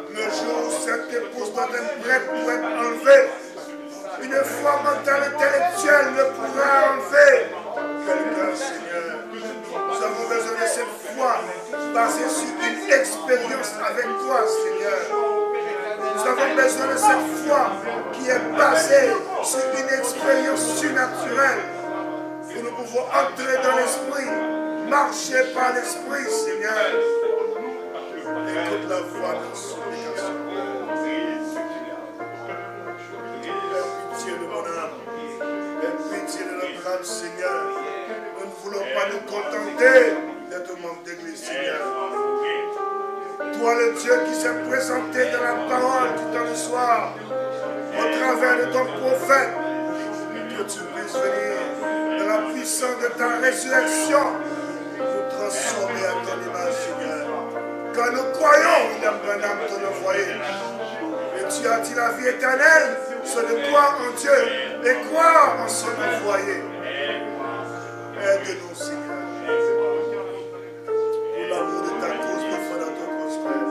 le jour où cette épouse doit être prête pour être enlevée. Une foi mentale intellectuelle ne pourra enlever quelqu'un, Seigneur. Nous avons besoin de cette foi basée sur une expérience avec toi, Seigneur. Nous avons besoin de cette foi qui est basée sur une expérience surnaturelle où nous pouvons entrer dans l'esprit, marcher par l'esprit, Seigneur. Écoute la voix de nos supplications. Aie pitié de mon âme. Aie pitié de notre âme, Seigneur. Nous ne voulons pas nous contenter d'être membre d'église, Seigneur. Toi, le Dieu qui s'est présenté dans la parole du temps du soir, au travers de ton prophète, que tu puisses venir dans la puissance de ta résurrection, nous transformer à ton image, Seigneur. Quand nous croyons, William Branham, ton envoyé, et tu as dit la vie éternelle, c'est de croire en Dieu et croire en son envoyé. Aide-nous, Seigneur. Pour l'amour de ta cause, nous faisons notre prospère.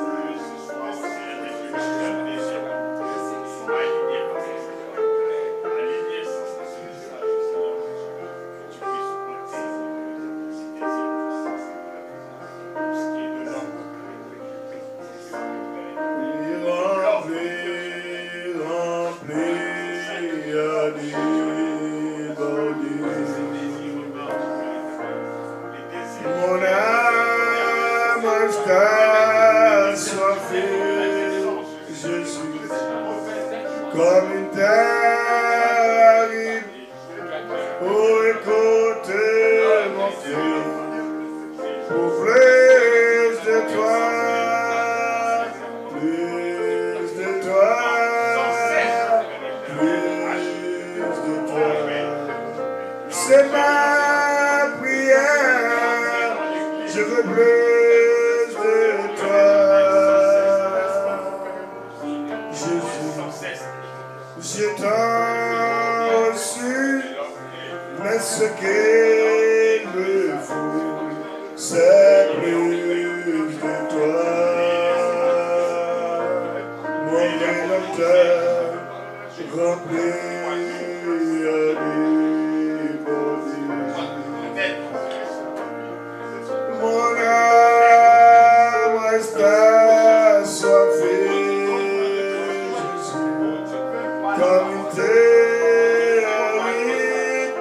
Comme une terre aride, oh écoutez mon Dieu, pour plus de toi, plus de toi, plus de toi. C'est ma prière, je veux plus de toi. J'ai tant reçu, mais ce qu'il me faut, c'est plus de toi. Mon Rédempteur, rempli à déborder. Mon âme reste assoiffée. Comme une terre aride,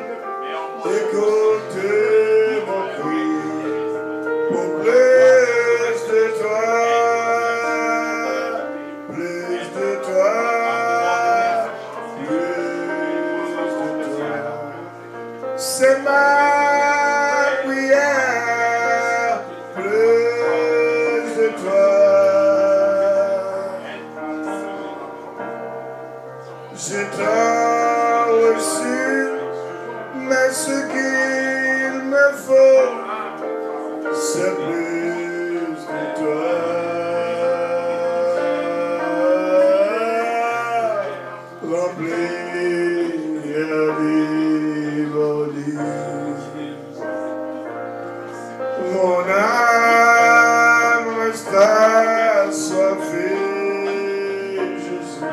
écoutez mon cri, pour plus de toi, ma prière, plus de toi. J'ai tant reçu, mais ce qu'il me faut, c'est plus de toi. Remplis mon âme reste assoiffée, Jésus,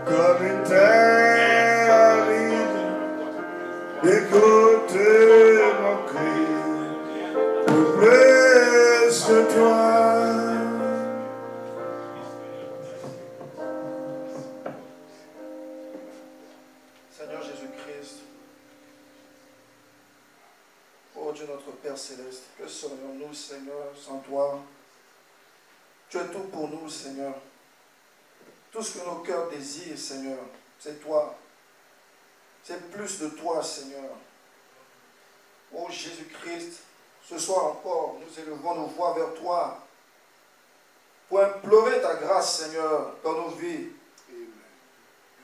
comme une terre aride. Écoute mon cri pour plus de toi. Seigneur Jésus-Christ, ô Dieu notre Père Céleste, que serions-nous, Seigneur, sans toi? Tu es tout pour nous, Seigneur. Tout ce que nos cœurs désirent, Seigneur, c'est toi. C'est plus de toi, Seigneur. Ô Jésus-Christ, ce soir encore, nous élevons nos voix vers toi pour implorer ta grâce, Seigneur, dans nos vies.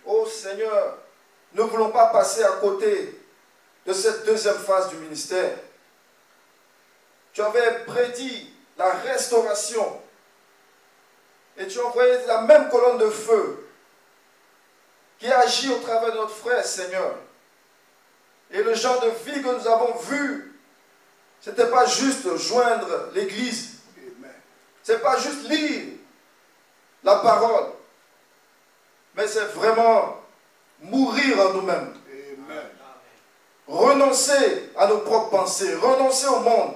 Ô Seigneur, ne voulons pas passer à côté de cette deuxième phase du ministère. Tu avais prédit la restauration et tu as envoyé la même colonne de feu qui agit au travers de notre frère, Seigneur. Et le genre de vie que nous avons vu, ce n'était pas juste joindre l'Église. Ce n'est pas juste lire la parole, mais c'est vraiment mourir en nous-mêmes. Renoncer à nos propres pensées, renoncer au monde,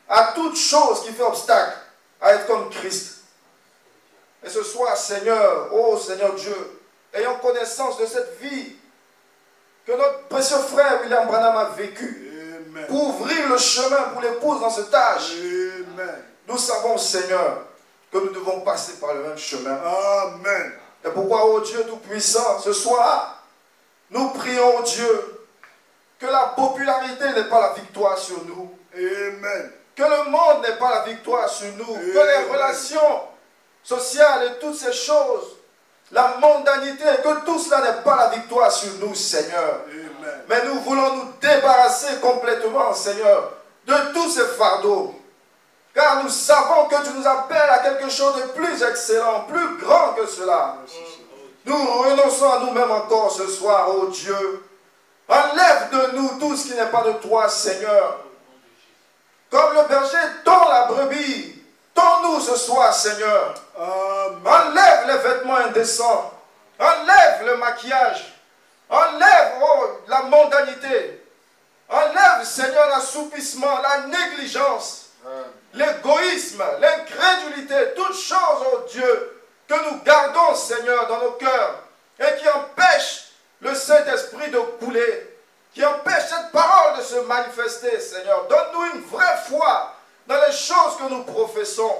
à toute chose qui fait obstacle à être comme Christ. Et ce soir, Seigneur, ô Seigneur Dieu, ayant connaissance de cette vie que notre précieux frère William Branham a vécu, pour ouvrir le chemin pour l'épouse dans cet âge, nous savons, Seigneur, que nous devons passer par le même chemin. Amen. Et pourquoi, ô Dieu Tout-Puissant, ce soir, nous prions, ô Dieu, que la popularité n'est pas la victoire sur nous. Amen. Que le monde n'est pas la victoire sur nous. Amen. Que les relations sociales et toutes ces choses, la mondanité, que tout cela n'est pas la victoire sur nous, Seigneur. Amen. Mais nous voulons nous débarrasser complètement, Seigneur, de tous ces fardeaux. Car nous savons que tu nous appelles à quelque chose de plus excellent, plus grand que cela. Nous renonçons à nous-mêmes encore ce soir, ô Dieu. Enlève de nous tout ce qui n'est pas de toi, Seigneur. Comme le berger tond la brebis, tond-nous ce soir, Seigneur. Enlève les vêtements indécents. Enlève le maquillage. Enlève la mondanité. Enlève, Seigneur, l'assoupissement, la négligence, l'égoïsme, l'incrédulité, toutes choses, oh Dieu, que nous gardons, Seigneur, dans nos cœurs et qui empêchent le Saint-Esprit de couler, qui empêchent cette parole de se manifester, Seigneur. Donne-nous une vraie foi dans les choses que nous professons.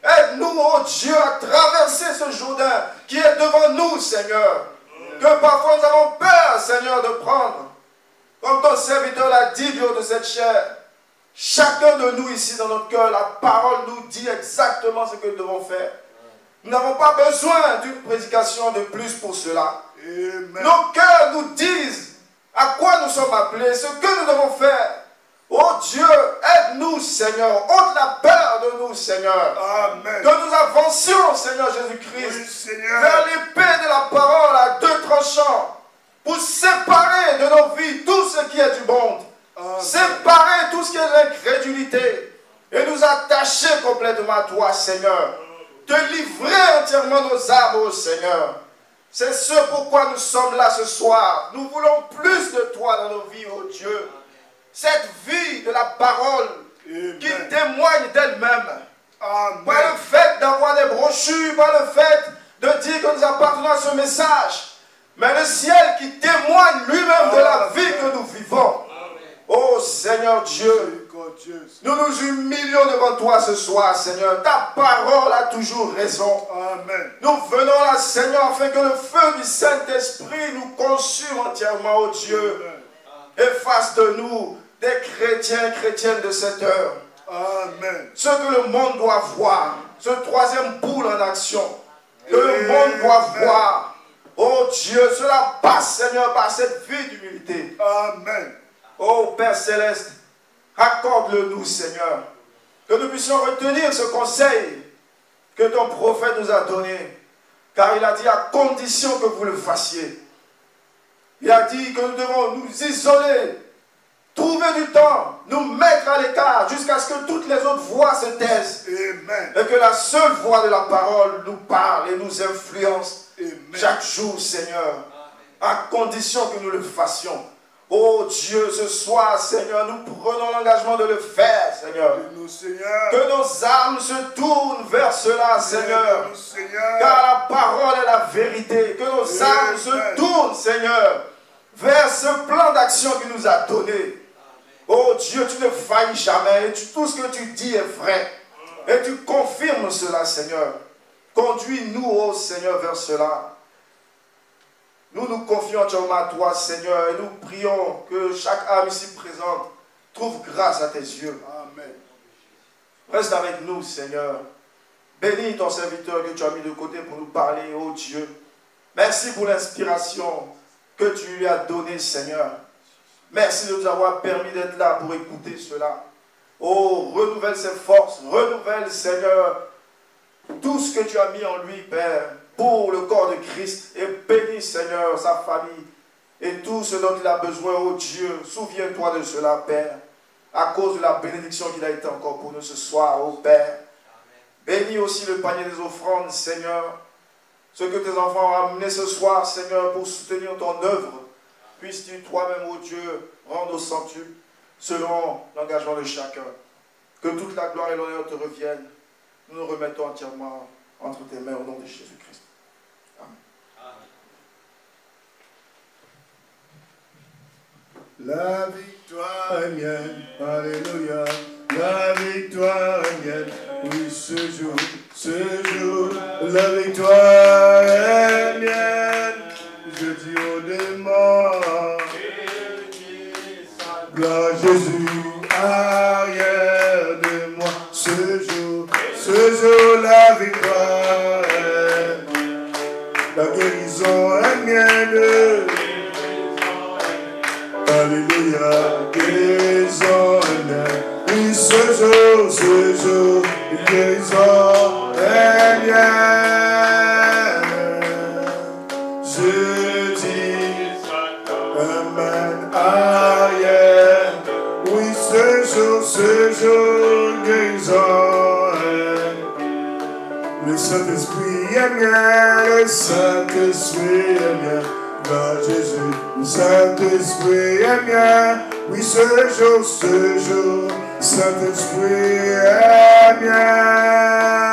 Aide-nous, oh Dieu, à traverser ce Jourdain qui est devant nous, Seigneur. Que parfois nous avons peur, Seigneur, de prendre. Comme ton serviteur l'a dit du haut de cette chair. Chacun de nous ici dans notre cœur, la parole nous dit exactement ce que nous devons faire. Nous n'avons pas besoin d'une prédication de plus pour cela. Amen. Nos cœurs nous disent à quoi nous sommes appelés, ce que nous devons faire. Oh Dieu, aide-nous, Seigneur. Ôte la peur de nous, Seigneur. Amen. Que nous avancions, Seigneur Jésus-Christ, Oui, Seigneur. vers l'épée de la parole à deux tranchants, pour séparer de nos vies tout ce qui est du monde. Amen. Séparer tout ce qui est de l'incrédulité et nous attacher complètement à toi, Seigneur. Te livrer entièrement nos âmes, ô Seigneur. C'est ce pourquoi nous sommes là ce soir. Nous voulons plus de toi dans nos vies, ô Dieu. Cette vie de la parole qui témoigne d'elle-même. Pas le fait d'avoir des brochures, pas le fait de dire que nous appartenons à ce message, mais le ciel qui témoigne lui-même de la vie que nous vivons. Oh Seigneur Dieu, nous nous humilions devant toi ce soir, Seigneur. Ta parole a toujours raison. Amen. Nous venons là, Seigneur, afin que le feu du Saint-Esprit nous consume entièrement, oh Dieu. et fasse de nous des chrétiens, chrétiennes de cette heure. Amen. Ce que le monde doit voir, ce troisième boule en action, que le monde doit voir. Oh Dieu, cela passe, Seigneur, par cette vie d'humilité. Amen. Oh Père Céleste, accorde-le-nous, Seigneur. Que nous puissions retenir ce conseil que ton prophète nous a donné. Car il a dit à condition que vous le fassiez. Il a dit que nous devons nous isoler, trouver du temps, nous mettre à l'écart jusqu'à ce que toutes les autres voix se taisent. Amen. Et que la seule voix de la parole nous parle et nous influence. Amen. Chaque jour, Seigneur, à condition que nous le fassions. Oh Dieu, ce soir, Seigneur, nous prenons l'engagement de le faire, Seigneur. Que nos âmes se tournent vers cela, Seigneur. Car la parole est la vérité. Que nos âmes se tournent, Seigneur, vers ce plan d'action qu'il nous a donné. Oh Dieu, tu ne faillis jamais. Et tout ce que tu dis est vrai. Et tu confirmes cela, Seigneur. Conduis-nous, oh Seigneur, vers cela. Nous nous confions entièrement à toi, Seigneur, et nous prions que chaque âme ici présente trouve grâce à tes yeux. Amen. Reste avec nous, Seigneur. Bénis ton serviteur que tu as mis de côté pour nous parler, oh Dieu. Merci pour l'inspiration que tu lui as donnée, Seigneur. Merci de nous avoir permis d'être là pour écouter cela. Oh, renouvelle ses forces, renouvelle, Seigneur, tout ce que tu as mis en lui, Père, pour le corps de Christ. Et bénis, Seigneur, sa famille et tout ce dont il a besoin, oh Dieu. Souviens-toi de cela, Père, à cause de la bénédiction qu'il a été encore pour nous ce soir, oh Père. Bénis aussi le panier des offrandes, Seigneur. Ce que tes enfants ont amené ce soir, Seigneur, pour soutenir ton œuvre. Puisses-tu toi-même, oh Dieu, rendre au centuple selon l'engagement de chacun. Que toute la gloire et l'honneur te reviennent. Nous nous remettons entièrement entre tes mains au nom de Jésus-Christ. La victoire est mienne, alléluia. La victoire est mienne, oui, ce jour, la victoire est mienne. Je dis au démon, gloire à Jésus, arrière de moi. Ce jour, la victoire est mienne. La guérison est mienne. Alléluia, guérison est mienne. Oui, ce jour, guérison est mienne. Je dis, Amen, arrière. Oui, ce jour, guérison est mienne. Le Saint-Esprit est mien, le Saint-Esprit est mien. Gloire à Jésus, le Saint-Esprit est mien. Oui, ce jour, Saint-Esprit est mien.